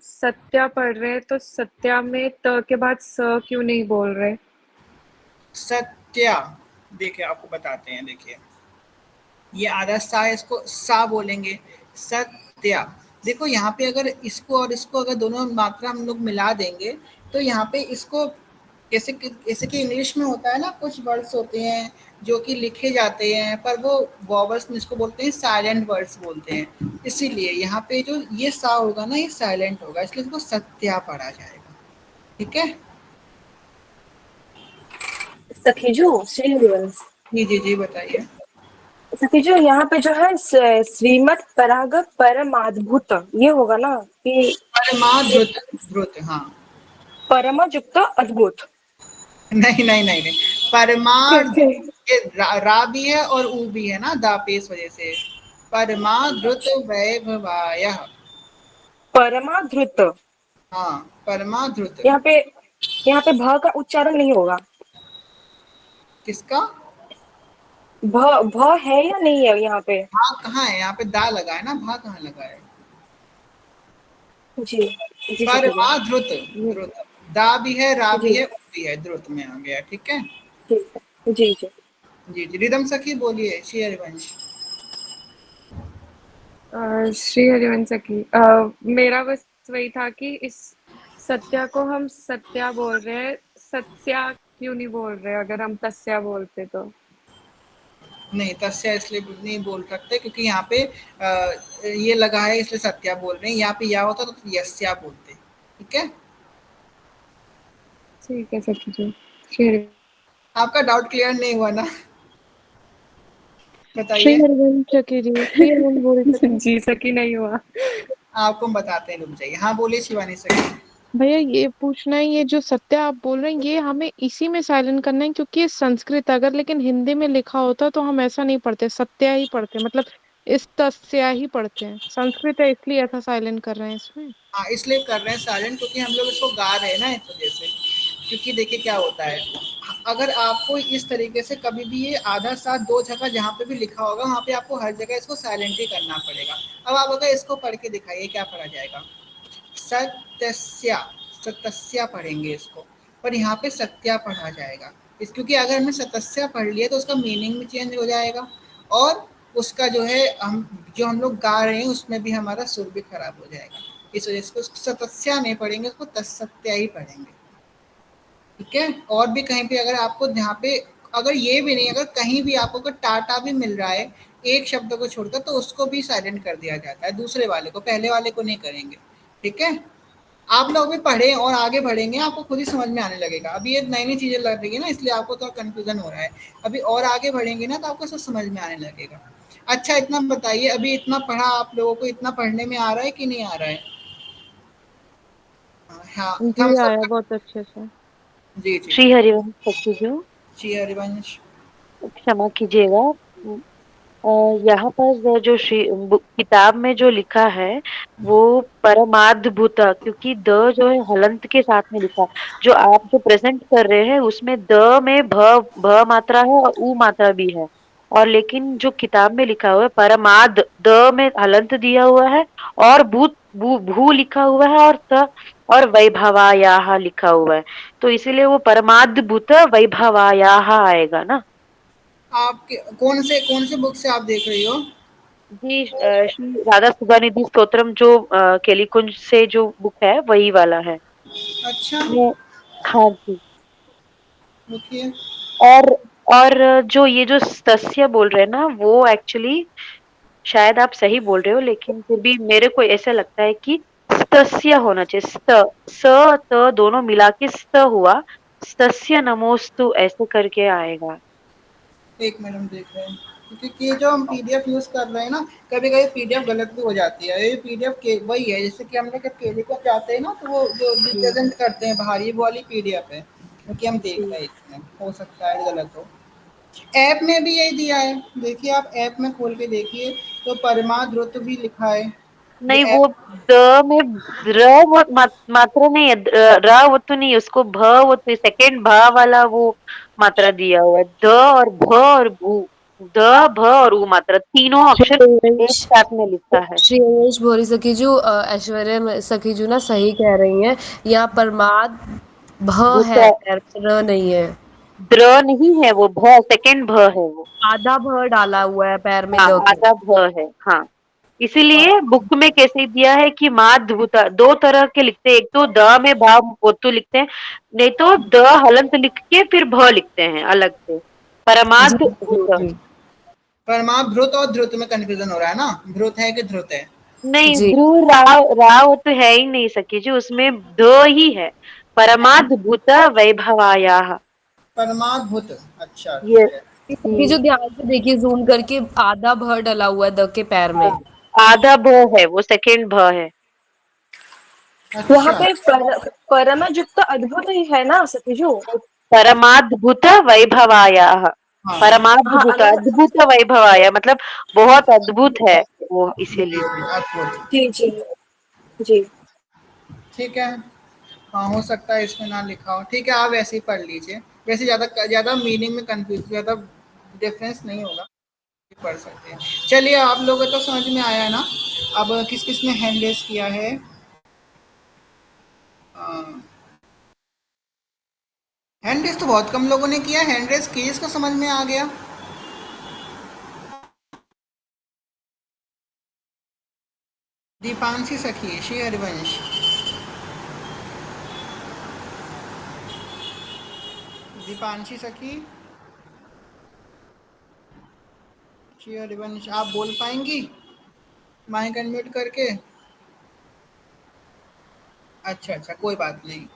Speaker 5: सत्या पढ़ रहे हैं तो सत्या में त के बाद स क्यों नहीं बोल रहे?
Speaker 1: सत्या, देखिए आपको बताते हैं। देखिए ये आधा सा है, इसको सा बोलेंगे। सत्या, देखो यहाँ पे अगर इसको और इसको अगर दोनों मात्रा हम लोग मिला देंगे तो यहाँ पे इसको जैसे कि इंग्लिश में होता है ना, कुछ वर्ड्स होते हैं जो कि लिखे जाते हैं पर वो वॉवल्स में इसको बोलते हैं साइलेंट वर्ड्स बोलते हैं, इसीलिए यहाँ पे जो ये सा होगा ना ये साइलेंट होगा, इसलिए इसको सत्या पढ़ा जाएगा। ठीक है,
Speaker 3: सखीजू श्री हरिवंश।
Speaker 1: जी बताइए।
Speaker 3: सखीजू यहाँ पे जो है श्रीमत पराग परमाद्भुत ये होगा ना कि
Speaker 1: परमाद्रुत, द्रुत, हाँ।
Speaker 3: परमयुक्त अद्भुत।
Speaker 1: नहीं, परमार्थ,
Speaker 3: कैसे?
Speaker 1: ये रा भी है और ऊ भी है ना, दा पे इस वजह से। परमाद्रुत वैभवाय।
Speaker 3: परमाधृत।
Speaker 1: हाँ, परमाद्रुत।
Speaker 3: यहाँ पे भ का उच्चारण नहीं होगा।
Speaker 1: किसका?
Speaker 3: भ है या नहीं है यहाँ पे?
Speaker 1: भा कहाँ है? यहाँ पे दा लगा है ना, भा कहाँ लगा है?
Speaker 3: जी जी सखीजू।
Speaker 1: परमाद्रुत, द्रुत, दा भी है, रा भी
Speaker 3: जी
Speaker 1: है, ऊ भी है, द्रुत में आ गया। ठीक है,
Speaker 3: ठीक है। जी जी
Speaker 1: जी रिदम सखी बोलिए, श्री हरिवंश।
Speaker 5: श्री हरिवंश की मेरा बस वही था कि इस सत्या को हम सत्या बोल रहे हैं, सत्या क्यों नहीं बोल रहे अगर हम तस्या बोलते तो?
Speaker 1: नहीं, तस्या इसलिए नहीं बोल सकते क्योंकि यहाँ पे ये लगा है इसलिए सत्या बोल रहे हैं, यहाँ पे या होता तो यस्या बोलते। ठीक है,
Speaker 5: ठीक है सखी जी। श्री
Speaker 1: आपका डाउट क्लियर नहीं हुआ ना?
Speaker 6: श्री
Speaker 1: बताइए।
Speaker 6: हरिवंश सखी जी, श्री हरिवंश बोल रही सखी।
Speaker 5: जी सखी नहीं हुआ।
Speaker 1: आपको हम बताते हैं, रुक जाइए। हाँ बोलिए शिवानी सखी।
Speaker 6: भैया ये पूछना है, ये जो सत्या आप बोल रहे हैं ये हमें इसी में साइलेंट करना है क्योंकि ये संस्कृत है। अगर लेकिन हिंदी में लिखा होता तो हम ऐसा नहीं पढ़ते, सत्या ही पढ़ते, मतलब इस तस्या ही पढ़ते हैं। संस्कृत है इसलिए ऐसा साइलेंट कर रहे हैं इसमें।
Speaker 1: हाँ, इसलिए कर रहे हैं साइलेंट क्योंकि हम लोग इसको गा रहे हैं ना इस वजह से। क्योंकि देखिए क्या होता है, अगर आपको इस तरीके से कभी भी ये आधा साथ दो जगह जहाँ पे भी लिखा होगा वहाँ पे आपको हर जगह इसको साइलेंट ही करना पड़ेगा। अब आप अगर इसको पढ़ के दिखाइए क्या पढ़ा जाएगा? सत्यस्या, सतस्या पढ़ेंगे इसको, पर यहाँ पे सत्या पढ़ा जाएगा। इस क्योंकि अगर हमने सतस्या पढ़ लिया तो उसका मीनिंग भी चेंज हो जाएगा और उसका जो है हम लोग गा रहे हैं उसमें भी हमारा सुर भी खराब हो जाएगा। इस वजह से उसको सतस्या नहीं पढ़ेंगे, उसको तत्सत्या ही पढ़ेंगे। ठीक है, और भी कहीं पे अगर आपको यहाँ पे अगर ये भी नहीं, अगर कहीं भी आपको अगर टाटा भी मिल रहा है एक शब्द को छोड़कर तो उसको भी साइलेंट कर दिया जाता है, दूसरे वाले को, पहले वाले को नहीं करेंगे। ठीक है, आप लोग भी पढ़े और आगे बढ़ेंगे आपको खुद ही समझ में आने लगेगा। अभी ये नई नई चीजें लग रही है ना इसलिए आपको थोड़ा कंफ्यूजन हो रहा है, अभी और आगे बढ़ेंगे ना तो आपको सब समझ में आने लगेगा। अच्छा इतना बताइए, अभी इतना पढ़ा आप लोगों को, इतना पढ़ने में आ रहा है कि नहीं आ रहा है? हाँ,
Speaker 6: जी
Speaker 1: थम्स
Speaker 6: आया
Speaker 1: अप।
Speaker 6: बहुत अच्छे से।
Speaker 1: जी
Speaker 4: श्री हरिवंश सखी जी,
Speaker 1: जी हरिवंश।
Speaker 4: क्षमा कीजिएगा। अ, यहाँ पर जो किताब में जो लिखा है वो परमाद्भुत, क्योंकि द जो है हलंत के साथ में लिखा है। जो आप जो प्रेजेंट कर रहे हैं उसमें द में भ मात्रा है और उ मात्रा भी है, और लेकिन जो किताब में लिखा हुआ है परमाद, द में हलंत दिया हुआ है और भूत भू लिखा हुआ है और त और वैभवायाह लिखा हुआ है, तो इसीलिए वो परमाद्भुत वैभवायाह आएगा ना।
Speaker 1: आपके कौन से बुक से आप देख रही हो?
Speaker 4: जी श्री राधा सुधानिधि स्तोत्रम जो केलीकुंज से जो बुक है वही वाला है।
Speaker 1: अच्छा,
Speaker 4: वो हाँ जी।
Speaker 1: रुकिए।
Speaker 4: और जो ये जो तस्य बोल रहे हैं ना वो एक्चुअली शायद आप सही बोल रहे हो, लेकिन फिर भी मेरे को ऐसा लगता है कि स्तस्य होना चाहिए। स त दोनों मिला के स्त हुआ, स्तस्य नमोस्तु ऐसे करके आएगा।
Speaker 1: एक मिनट हम देख रहे हैं क्योंकि ये जो हम पीडीएफ यूज कर रहे हैं ना, कभी कभी पीडीएफ गलत भी हो जाती है। ये पीडीएफ के वही है जैसे कि हम लोग केली को जाते हैं ना तो वो जो
Speaker 4: जी
Speaker 1: रिप्रेजेंट करते हैं बाहर, ये वाली पीडीएफ है क्योंकि हम देख
Speaker 4: जी।
Speaker 1: रहे हैं इसमें, हो सकता है गलत हो। ऐप में भी यही दिया है, देखिए आप ऐप में खोल के देखिए तो परमाद्रुत भी लिखा है। ये
Speaker 4: नहीं
Speaker 1: ऐप
Speaker 4: वो द में र मात्रा नहीं है, र वो तो नहीं, उसको भ वो तो सेकेंड भ वाला वो मात्रा दिया हुआ है। द और भ और भू, द भ और उ मात्रा तीनों अक्षर एक
Speaker 3: श्री
Speaker 4: साथ में लिखा है।
Speaker 3: हरीश बोरी सखीजू ऐश्वर्या सखीजू ना सही कह रही हैं। यहाँ परमाद भ
Speaker 4: भूत
Speaker 3: है पैर में, र नहीं है।
Speaker 4: द्र नहीं है, वो भ सेकेंड भ है वो।
Speaker 3: आधा भ डाला हुआ है पैर में
Speaker 4: हाँ
Speaker 3: द के।
Speaker 4: आधा भ है हाँ। इसीलिए बुक में कैसे दिया है कि माधभूता, दो तरह के लिखते हैं, एक तो द में भाव ओतु लिखते हैं, नहीं तो द हलंत लिख के फिर भ लिखते हैं अलग से,
Speaker 3: जी जी
Speaker 4: परमाद्भुत।
Speaker 3: जी
Speaker 1: परमाभृत और ध्रुत में कंफ्यूजन हो रहा है ना, भृत है कि ध्रुत है?
Speaker 4: नहीं,
Speaker 3: जी
Speaker 4: ध्रुव राव तो है ही नहीं सखी जी, उसमें द ही है, परमाद्भुत वैभवायाः।
Speaker 1: परमाद्भुत, अच्छा
Speaker 4: ये
Speaker 1: ठीक है।
Speaker 3: ये जो ध्यान से देखिए जूम करके आधा भ डला हुआ है द के पैर में।
Speaker 4: आधा भ है, वो सेकेंड भ है।
Speaker 3: यहाँ
Speaker 1: अच्छा
Speaker 3: पे परमजुक्त अद्भुत ही है ना सतीजू?
Speaker 4: परमाद्भुत वैभवायाः,
Speaker 1: हाँ
Speaker 3: हाँ
Speaker 4: परमाद्भुत
Speaker 3: अगर
Speaker 4: अद्भुत वैभवाय मतलब बहुत अद्भुत है वो, इसीलिए।
Speaker 1: अद्भुत,
Speaker 3: जी जी जी
Speaker 1: ठीक है। हाँ हो सकता है इसमें ना लिखा हो, ठीक है आप वैसे ही पढ़ लीजिए। वैसे ज़्यादा ज़्यादा मीनिंग में कंफ्यूज, ज़्यादा डिफरेंस नहीं होगा, पढ़ सकते हैं। चलिए आप लोगों को तो समझ में आया है ना? अब किस किस ने हैंड रेस किया है? हैंड रेस तो बहुत कम लोगों ने किया, हैंड रेस किस को समझ में आ गया? दीपांशी सखी, श्री हरिवंश, दीपांशी सखी, श्री हरिवंश, आप बोल पाएंगी माइक अनम्यूट करके? अच्छा अच्छा कोई बात नहीं।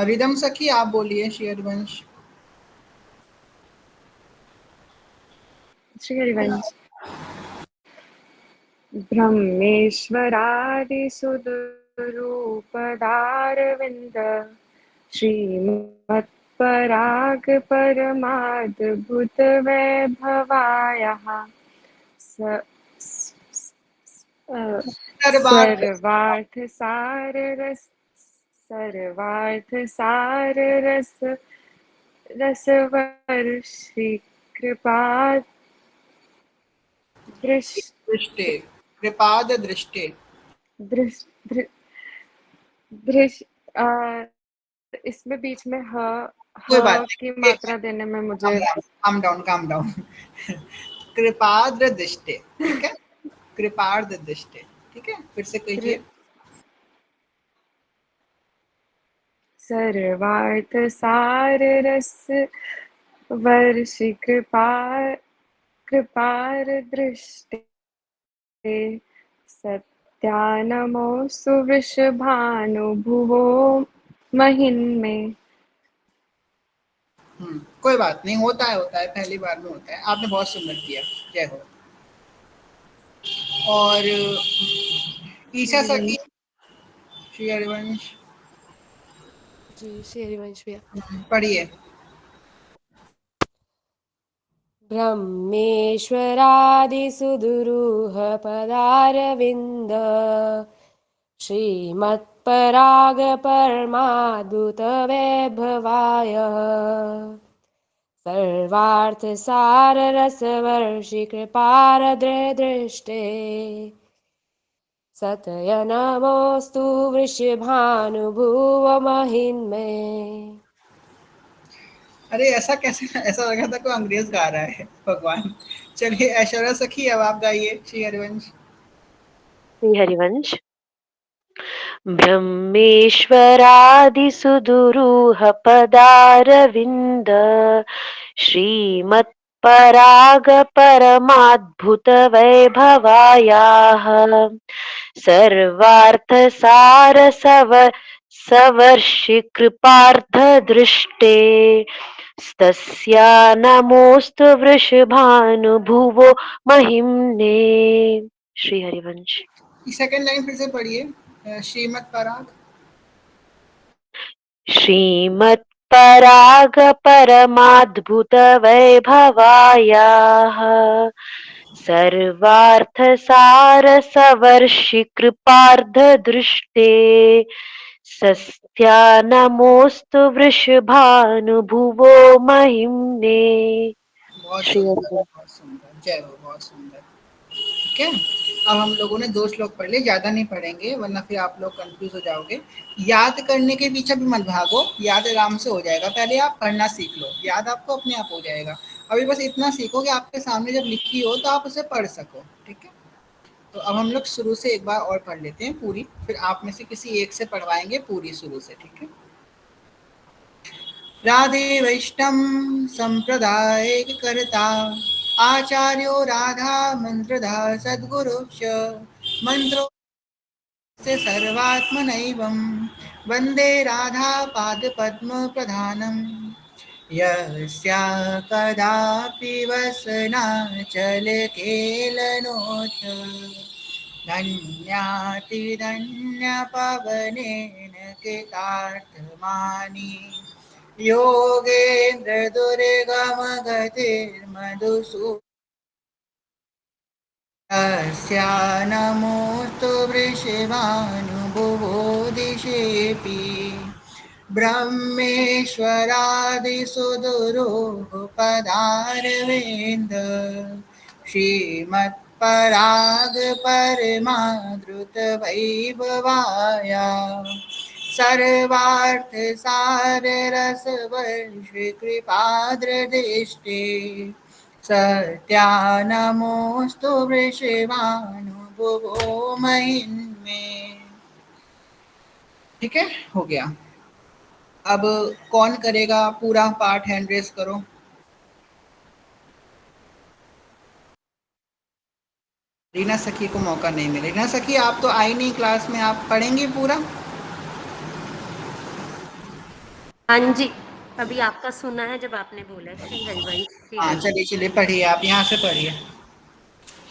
Speaker 1: रिदम सखी आप बोलिए, श्री हरिवंश।
Speaker 5: श्री हरिवंश। ब्रह्मेश्वरादिसुदुरूपदारविन्द श्रीमत्पराग परमाद्भुतवैभवायाः
Speaker 1: दरबार
Speaker 5: सर्वार्थसाररस सर्वार्थसाररस रसवर्षि कृपा
Speaker 1: दृष्टे, कृपाद दृष्टे।
Speaker 5: दृश दृ, दृश इसमें बीच में
Speaker 1: कोई बात
Speaker 5: ह की
Speaker 1: नहीं,
Speaker 5: मात्रा देने में मुझे
Speaker 1: काम डाउन काम डाउन। कृपाद्र दृष्टे, ठीक है, कृपाद्र दृष्टे, ठीक है, फिर से
Speaker 5: दृ,
Speaker 1: कहिए।
Speaker 5: सर्वार्थ सार रस वर्षि कृपार दृष्टे सत्यानमोऽस्तु वृषभानुभुवो महिन्मे।
Speaker 1: कोई बात नहीं, होता है पहली बार में होता है, आपने बहुत सुंदर किया, जय हो। और ईशा सखी, श्री हरिवंश,
Speaker 7: जी श्री हरिवंश भैया।
Speaker 1: पढ़िए।
Speaker 7: ब्रह्मेश्वरादिसुदुरूहपदारविन्द श्रीमत्परागपरमाद्भुतवैभवाय सर्वार्थसाररसवर्षिकृपारदृष्टे सतयनमोऽस्तु वृषभानुभुवमहिन्मे।
Speaker 1: अरे ऐसा कैसे, ऐसा लगा था कोई अंग्रेज गा रहा है, भगवान। चलिए ऐश्वर्या सखी अब आप गाइए, श्री हरिवंश।
Speaker 4: श्री हरिवंश। ब्रह्मेश्वरादिसुदुरूहपदारविन्द श्रीमत्परागपरमाद्भुतवैभवायाः सवर्षिकृपार्धदृष्टे तस्या नमोऽस्तु वृषभानुभुवो महिम्ने। श्री हरिवंश।
Speaker 1: सेकंड लाइन फिर से पढ़िए, श्रीमत पराग।
Speaker 4: श्रीमत्परागपरमाद्भुतवैभवायाः सर्वार्थसारसवर्षिकृपार्धदृष्टे सस्यानमोऽस्तु वृषभानुभुवो महिम्ने।
Speaker 1: बहुत
Speaker 4: श्री
Speaker 1: सुंदर,
Speaker 4: हरिवंश।
Speaker 1: बहुत सुंदर, जय हो, बहुत सुंदर। ठीक है, अब हम लोगों ने 2 श्लोक पढ़ लिए, ज़्यादा नहीं पढ़ेंगे वरना फिर आप लोग कंफ्यूज हो जाओगे। याद करने के पीछे भी मत भागो, याद आराम से हो जाएगा, पहले आप पढ़ना सीख लो, याद आपको अपने आप हो जाएगा। अभी बस इतना सीखो कि आपके सामने जब लिखी हो तो आप उसे पढ़ सको, ठीक है। तो अब हम लोग शुरू से एक बार और पढ़ लेते हैं पूरी, फिर आप में से किसी एक से पढ़वाएंगे पूरी शुरू से, ठीक है। राधे वैष्णव संप्रदाय करता आचार्यो राधा मंत्रधा सद्गुरु मंत्रो से सर्वात्मनैवं वन्दे राधा पादपद्म प्रधानम् यस्या कदापि वसनाचलकेलनोथ धन्यातिधन्यपवनेन कृतार्थमानि योगेन्द्र दुर्गमगतिर्मधुसूदनस्य नमोऽस्तु वृषभानुभुवो दिशेऽपि ब्रह्मेश्वरादिसुदुरोः पदारविन्द श्रीमत्पराग परमाद्रुतवैभवाया सर्वार्थसाररसवर्षकृपाद्रदृष्टे सत्यानमोऽस्तु वृषभानुभुवो महिन्मे। ठीक है, हो गया। अब कौन करेगा पूरा पाठ? हैंड रेस करो। रीना सखी को मौका नहीं मिले। रीना सखी आप तो आई नहीं क्लास में, आप पढ़ेंगे पूरा?
Speaker 8: हाँ जी, अभी आपका सुना है जब आपने बोला श्री हरिवंश।
Speaker 1: हाँ चलिए चलिए पढ़िए, आप यहाँ से पढ़िए।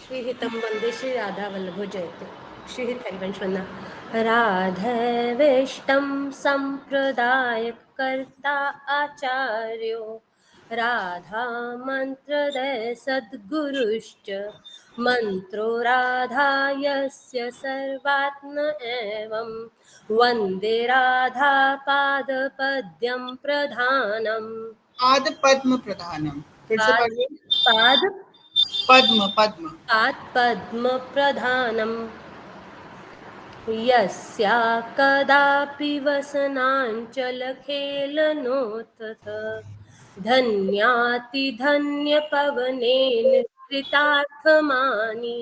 Speaker 8: श्री हितम वंदे श्री राधा वल्लभो जयते। श्री हित हरिवंश वंदना। राधवेष्टम संप्रदाय कर्ता आचार्यो राधा मंत्रदय सद्गुरुश्च मंत्रो राधा यस्य सर्वात्म एवं वंदे राधा पादपद्यं प्रधानम।
Speaker 1: पाद पद्म प्रधानम, फिर से पढ़िए।
Speaker 8: पाद
Speaker 1: पद्म पद्म
Speaker 8: पाद पद्म प्रधानम यस्या कदापि वसनाञ्चलखेलनोत्थ धन्यातिधन्यपवनेन कृतार्थमानि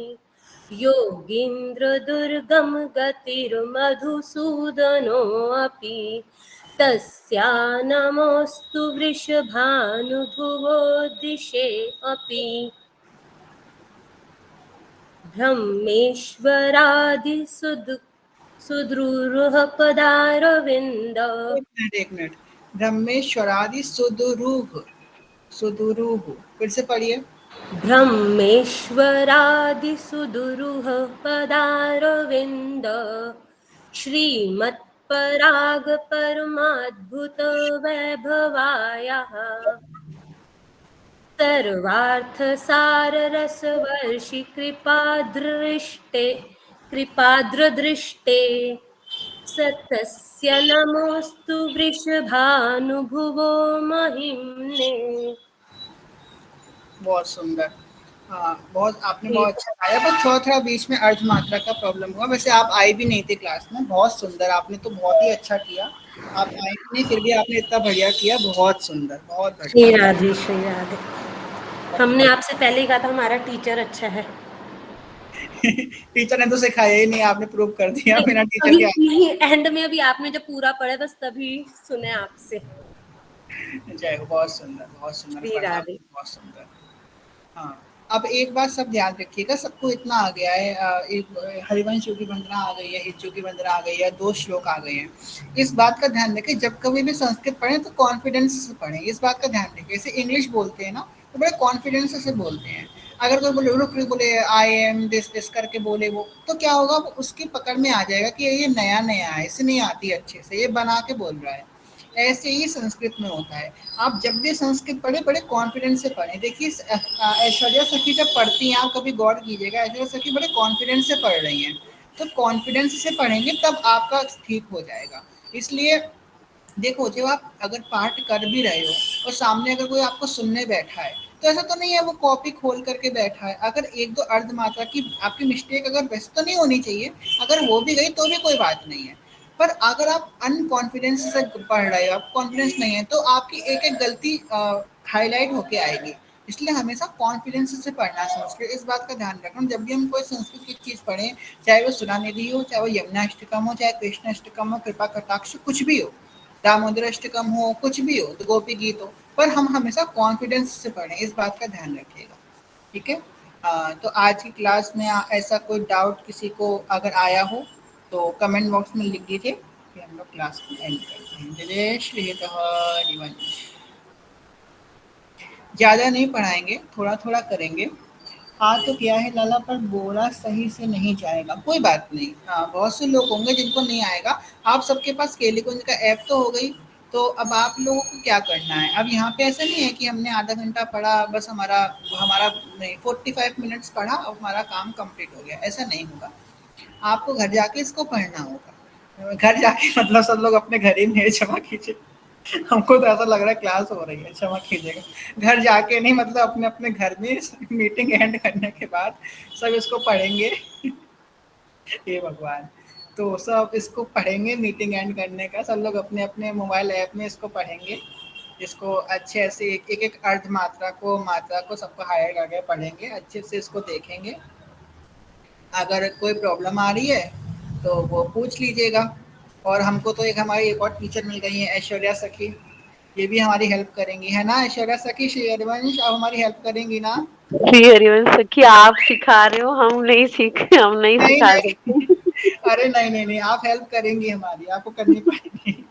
Speaker 8: योगीन्द्रदुर्गम गतिर्मधुसूदनोऽपि तस्या नमोऽस्तु वृषभानुभुवो दिशे अपि ब्रह्मेश्वरादिसुदुरूह पदारविन्द।
Speaker 1: एक मिनट। ब्रह्मेश्वरादि सुदुरूह, सुदुरूह, फिर से पढ़िए।
Speaker 8: ब्रह्मेश्वरादिसुदुरूह पदारविन्द श्रीमत्पराग परमाद्भुत वैभवायाः सर्वार्थसाररसवर्षि कृपाद्रदृष्टे सतस्य नमोऽस्तु वृषभानुभुवो महिम्ने।
Speaker 1: बहुत सुंदर। हाँ बहुत, आपने बहुत अच्छा गाया, बस थोड़ा थोड़ा बीच में अर्ध मात्रा का प्रॉब्लम हुआ। वैसे आप आई भी नहीं थी क्लास में। बहुत सुंदर, आपने तो बहुत ही अच्छा किया। आप आई नहीं, फिर भी आपने इतना बढ़िया किया। बहुत सुंदर, बहुत बढ़िया।
Speaker 8: श्री राधे श्री राधे। हमने आपसे पहले ही कहा था हमारा टीचर अच्छा है।
Speaker 1: टीचर ने तो सिखाया ही नहीं, आपने प्रूव कर दिया बिना टीचर के।
Speaker 8: नहीं, एंड में अभी आपने जब पूरा पढ़ा बस तभी सुने आपसे।
Speaker 1: जय हो, बहुत सुंदर, बहुत सुंदर
Speaker 8: श्री
Speaker 1: पढ़ा,
Speaker 8: राधे।
Speaker 1: बहुत सुंदर। हाँ, अब एक बात सब ध्यान रखिएगा, सबको इतना आ गया है। एक हरिवंश की वंदना आ गई है, हिज्जू की वंदना आ गई है, 2 श्लोक आ गए हैं। इस बात का ध्यान रखें, जब कभी भी संस्कृत पढ़ें तो कॉन्फिडेंस से पढ़ें। इस बात का ध्यान रखें। जैसे इंग्लिश बोलते हैं ना, तो बड़े कॉन्फिडेंस से बोलते हैं। अगर कोई बोले रुक बोले आई एम दिस करके बोले वो, तो क्या होगा, उसकी पकड़ में आ जाएगा कि ये नया नया है, इसे नहीं आती अच्छे से, ये बना के बोल रहा है। ऐसे ही संस्कृत में होता है। आप जब भी संस्कृत पढ़े, बड़े कॉन्फिडेंस से पढ़ें। देखिए ऐश्वर्या सखी जब पढ़ती हैं, आप कभी गौर कीजिएगा, ऐश्वर्या सखी बड़े कॉन्फिडेंस से पढ़ रही हैं। तो कॉन्फिडेंस से पढ़ेंगे तब आपका ठीक हो जाएगा। इसलिए देखो, जब आप अगर पाठ कर भी रहे हो और सामने अगर कोई आपको सुनने बैठा है, तो ऐसा तो नहीं है वो कॉपी खोल करके बैठा है। अगर 1-2 अर्ध मात्रा की आपकी मिस्टेक अगर वैसे तो नहीं होनी चाहिए, अगर हो भी गई तो भी कोई बात नहीं है। पर अगर आप अनकॉन्फिडेंस से पढ़ रहे हो, आप कॉन्फिडेंस नहीं है, तो आपकी एक एक गलती हाईलाइट होके आएगी। इसलिए हमेशा कॉन्फिडेंस से पढ़ना संस्कृत, इस बात का ध्यान रखना। जब भी हम कोई संस्कृत की चीज़ पढ़ें, चाहे वो सुरानिधि हो, चाहे वो यमुना अष्टकम हो, चाहे कृष्ण अष्टकम हो, कृपा कटाक्ष, कुछ भी हो, दामोदर अष्टकम हो, कुछ भी हो, तो गोपी गीत हो, पर हम हमेशा कॉन्फिडेंस से पढ़ें, इस बात का ध्यान रखिएगा। ठीक है। तो आज की क्लास में ऐसा कोई डाउट किसी को अगर आया हो तो कमेंट बॉक्स में लिख दीजिए, फिर हम लोग क्लास को एंड करते हैं। जय श्री हरिवंश। ज़्यादा नहीं पढ़ाएंगे, थोड़ा थोड़ा करेंगे। हाँ तो क्या है लाला, पर बोला सही से नहीं जाएगा, कोई बात नहीं। हाँ, बहुत से लोग होंगे जिनको नहीं आएगा। आप सबके पास केलीकुंज का ऐप तो हो गई, तो अब आप लोगों को क्या करना है, अब यहाँ पे ऐसा नहीं है कि हमने आधा घंटा पढ़ा बस, हमारा हमारा नहीं, 45 मिनट्स पढ़ा और हमारा काम कंप्लीट हो गया, ऐसा नहीं होगा। आपको घर जाके इसको पढ़ना होगा। घर जाके मतलब सब लोग अपने घर ही में, क्षमा कीजिए, हमको तो ऐसा लग रहा है क्लास हो रही है, क्षमा कीजिएगा। घर जाके नहीं, मतलब अपने अपने घर में मीटिंग एंड करने के बाद सब इसको पढ़ेंगे। हे भगवान। तो सब इसको पढ़ेंगे, मीटिंग एंड करने का सब लोग अपने अपने मोबाइल ऐप में इसको पढ़ेंगे। इसको अच्छे से एक एक अर्ध मात्रा को, मात्रा को सबको हायर करके पढ़ेंगे, अच्छे से इसको देखेंगे। अगर कोई प्रॉब्लम आ रही है तो वो पूछ लीजिएगा। और हमको तो हमारी एक और टीचर मिल गई है, ऐश्वर्या सखी, ये भी हमारी हेल्प करेंगी, है ना ऐश्वर्या सखी? श्री हरिवंश अब हमारी हेल्प करेंगी ना?
Speaker 4: श्री हरिवंश सखी, आप सिखा रहे हो, हम नहीं
Speaker 1: नहीं
Speaker 4: सिखा
Speaker 1: नहीं,
Speaker 4: सकते।
Speaker 1: अरे नहीं नहीं नहीं, आप हेल्प करेंगी हमारी, आपको करनी पड़ेगी।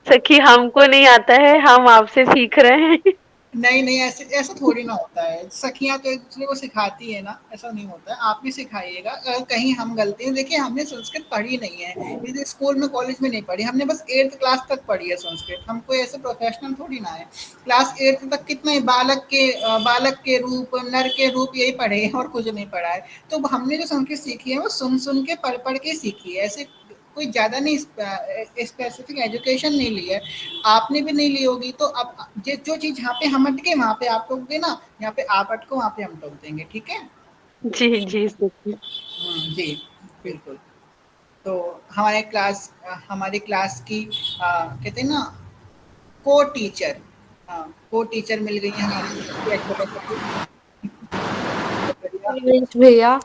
Speaker 4: सखी हमको नहीं आता है, हम आपसे सीख रहे हैं।
Speaker 1: नहीं नहीं, ऐसे ऐसा थोड़ी ना होता है, सखियां तो एक दूसरे को सिखाती है ना, ऐसा नहीं होता है। आप भी सिखाइएगा। अगर कहीं हम गलती है, देखिए हमने संस्कृत पढ़ी नहीं है, इसे स्कूल में कॉलेज में नहीं पढ़ी, हमने बस 8th क्लास तक पढ़ी है संस्कृत। हम कोई ऐसे प्रोफेशनल थोड़ी ना है। क्लास 8th तक कितने बालक के रूप, नर के रूप, यही पढ़े हैं और कुछ नहीं पढ़ा है। तो हमने जो संस्कृत सीखी है वो सुन सुन के, पढ़ पढ़ के सीखी है, ऐसे कोई ज़्यादा नहीं स्पेसिफिक एजुकेशन नहीं ली है। आपने भी नहीं ली होगी। तो अब जो चीज़ यहाँ पे हम अटके वहाँ पे आप टोक देना, यहाँ पे आप अटको वहाँ पे हम टोक देंगे, ठीक है?
Speaker 4: जी जी सखी।
Speaker 1: जी बिल्कुल। तो हमारी क्लास की कहते हैं ना, को टीचर, हाँ को टीचर मिल गई है हमारी ऐश्वर्या सखी। बढ़िया।
Speaker 7: हरिवंश भैया,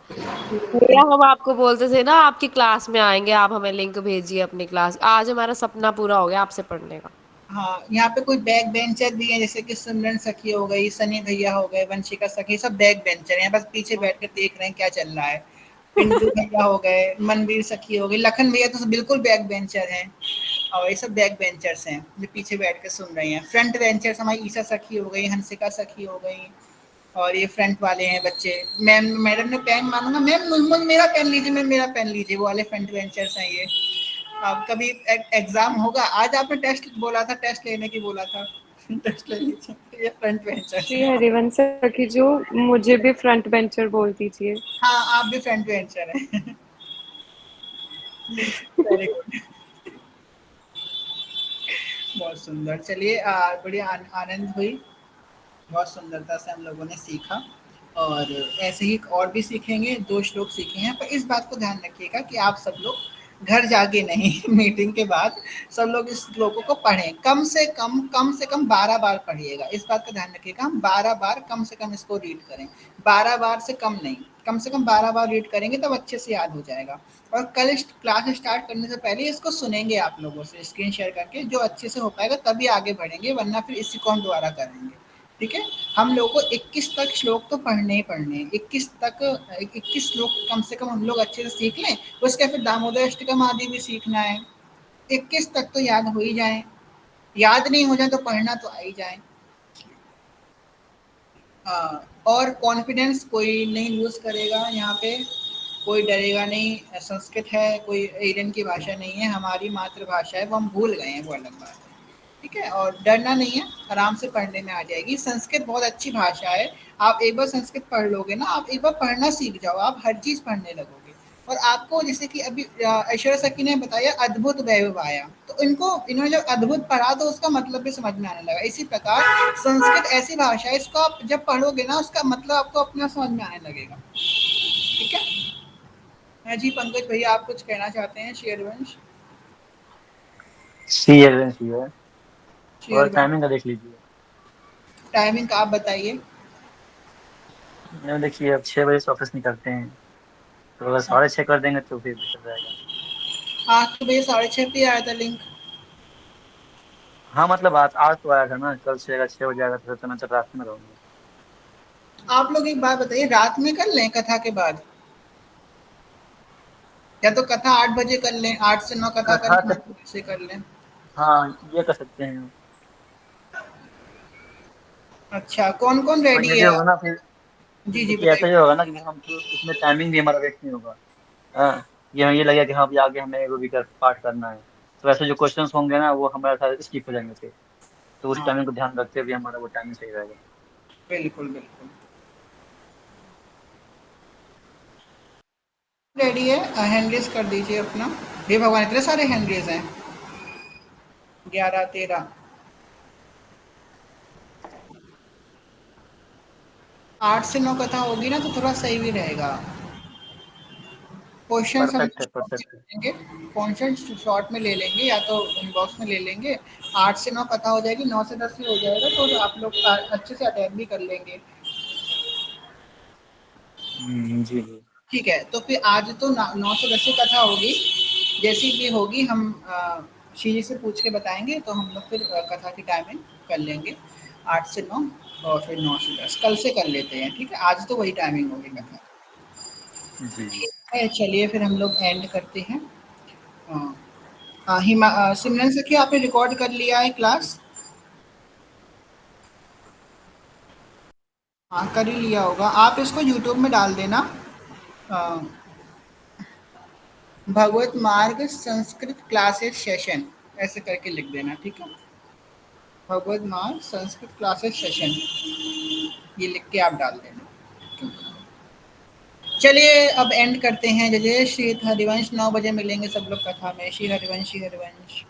Speaker 7: भैया हम आपको बोलते थे ना आपकी क्लास में आएंगे, आप हमें लिंक भेजिए अपनी क्लास। आज हमारा सपना पूरा हो गया आपसे पढ़ने का।
Speaker 1: हाँ, यहाँ पे कुछ बैक बेंचर भी हैं, जैसे कि सिमरन सखी हो गई, सनी भैया हो गए, वंशिका सखी, सब बैक बेंचर हैं, बस पीछे बैठ कर देख रहे हैं क्या चल रहा है। पिंटू भैया हो गए, मनवीर सखी हो गई, लखन भैया तो बिल्कुल बैक बेंचर हैं। और ये सब बैक बेंचर्स हैं जो पीछे बैठ कर सुन रहे हैं। फ्रंट बेंचर्स हमारी ईसा सखी हो गई, हंसिका सखी हो गई, और ये फ्रंट वाले हैं बच्चे। मैडम ने पेन मांगा, मैम मेरा पेन लीजिए, मैम मेरा पेन लीजिए, वो वाले फ्रंट बेंचर्स हैं ये। अब कभी एग्जाम होगा, आज आपने टेस्ट बोला था, टेस्ट लेने की बोला था, टेस्ट ले लीजिए, ये फ्रंट बेंचर्स
Speaker 5: श्री
Speaker 1: हैं।
Speaker 5: हरिवंश सखी जो, मुझे भी फ्रंट बेंचर बोल दीजिए।
Speaker 1: हाँ, आप भी फ्रंट बेंचर हैं। वेरी गुड, बहुत सुंदर। चलिए, बड़ी आनंद हुई, बहुत सुंदरता से हम लोगों ने सीखा। और ऐसे ही और भी सीखेंगे, 2 श्लोक सीखे हैं, पर इस बात को ध्यान रखिएगा कि आप सब लोग घर जाके नहीं, मीटिंग के बाद सब लोग इस श्लोकों को पढ़ें, कम से कम 12 बार पढ़िएगा, इस बात का ध्यान रखिएगा। हम 12 बार कम से कम इसको रीड करें, 12 बार से कम नहीं, कम से कम 12 बार रीड करेंगे तब अच्छे से याद हो जाएगा। और कल क्लास स्टार्ट करने से पहले इसको सुनेंगे आप लोगों से स्क्रीन शेयर करके, जो अच्छे से हो पाएगा तभी आगे बढ़ेंगे, वरना फिर इसी को हम दोबारा करेंगे। ठीक है। हम लोगों को 21 तक श्लोक तो पढ़ने ही पढ़ने हैं, 21 श्लोक कम से कम हम लोग अच्छे से सीख लें। उसके फिर दामोदर अष्टकम आदि भी सीखना है, 21 तक तो याद हो ही जाए, याद नहीं हो जाए तो पढ़ना तो आ ही जाए। और कॉन्फिडेंस कोई नहीं लूज करेगा, यहाँ पे कोई डरेगा नहीं। संस्कृत है, कोई एलियन की भाषा नहीं है, हमारी मातृभाषा है, वो हम भूल गए हैं, वो अलग बात है। ठीक है, और डरना नहीं है, आराम से पढ़ने में आ जाएगी। संस्कृत बहुत अच्छी भाषा है, आप एक बार संस्कृत पढ़ लोगे ना, आप एक बार पढ़ना सीख जाओ, आप हर चीज़ पढ़ने लगोगे। और आपको जैसे कि अभी ऐश्वर्या सखी ने बताया अद्भुत वैभव आया, तो इन्होंने जब अद्भुत पढ़ा तो उसका मतलब भी समझ में आने लगा। इसी प्रकार संस्कृत ऐसी भाषा है, इसको आप जब पढ़ोगे ना उसका मतलब आपको अपना समझ में आने लगेगा। ठीक है। हाँ जी, पंकज भैया आप कुछ कहना चाहते हैं? शेरवंश
Speaker 9: सी है और
Speaker 1: शेरवंश
Speaker 9: टाइमिंग का देख लीजिए।
Speaker 1: टाइमिंग का आप बताइए।
Speaker 9: देखिए अब 6 बजे से ऑफिस निकलते हैं, तो अगर 6:30 कर देंगे तो फिर बेहतर रहेगा।
Speaker 1: 8 बजे 6:30 पे आया था लिंक।
Speaker 9: हाँ मतलब आज तो आया था ना, कल से अगर 6 बजे आएगा तो मैं तो रात में रहूंगा।
Speaker 1: आप लोग एक बात बताइए, रात में कर लें कथा के बाद, या तो कथा 8 बजे कर लें, 8 से 9 कथा कर
Speaker 9: कथा
Speaker 1: लें,
Speaker 9: के
Speaker 1: 9 से कर लें।
Speaker 9: हाँ ये कर सकते हैं।
Speaker 1: अच्छा, कौन कौन
Speaker 9: और
Speaker 1: रेडी
Speaker 9: ये भी
Speaker 1: है?
Speaker 9: होगा ना फिर,
Speaker 1: जी जी
Speaker 9: देखिए ऐसा ही
Speaker 1: बताइए।
Speaker 9: होगा ना कि हम तो इसमें टाइमिंग भी हमारा वेस्ट नहीं होगा। हाँ, ये लगेगा कि हाँ भी आगे हमें वो भी पाठ करना है, तो ऐसे जो क्वेश्चंस होंगे ना वो हमारे साथ स्किप हो जाएंगे फिर, तो उस
Speaker 1: हाँ
Speaker 9: टाइमिंग को ध्यान रखते हुए हमारा वो टाइमिंग सही रहेगा।
Speaker 1: बिल्कुल बिल्कुल। रेडी है, हैंड रेस कर दीजिए अपना। हे भगवान, इतने सारे हैंड रेस हैं, 11 13। 8 से 9 कथा होगी ना तो थोड़ा सही भी रहेगा। क्वेश्चन हम
Speaker 9: परफेक्ट है, परफेक्ट है।
Speaker 1: लेंगे, क्वेश्चन शॉर्ट में ले लेंगे या तो इनबॉक्स में ले लेंगे। 8 से 9 कथा हो जाएगी, 9 से 10 ही हो जाएगा, तो आप लोग अच्छे से अटेंड भी कर लेंगे।
Speaker 9: जी जी।
Speaker 1: ठीक है, तो फिर आज तो 9 से 10 की कथा होगी। जैसी भी होगी हम श्री से पूछ के बताएंगे, तो हम लोग फिर कथा की टाइमिंग कर लेंगे 8 से 9, और फिर 9 से 10 कल से कर लेते हैं। ठीक है, आज तो वही टाइमिंग होगी कथा।
Speaker 9: जी जी।
Speaker 1: ठीक है, चलिए फिर हम लोग एंड करते हैं। सिमरन सखी, आपने रिकॉर्ड कर लिया है क्लास? हाँ कर ही लिया होगा। आप इसको यूट्यूब में डाल देना, अ, भगवत मार्ग संस्कृत क्लासेस सेशन, ऐसे करके लिख देना। ठीक है, भगवत मार्ग संस्कृत क्लासेस सेशन, ये लिख के आप डाल देना। चलिए अब एंड करते हैं। जय जय श्री हरिवंश। 9 बजे मिलेंगे सब लोग कथा में। श्री हरिवंश, श्री हरिवंश।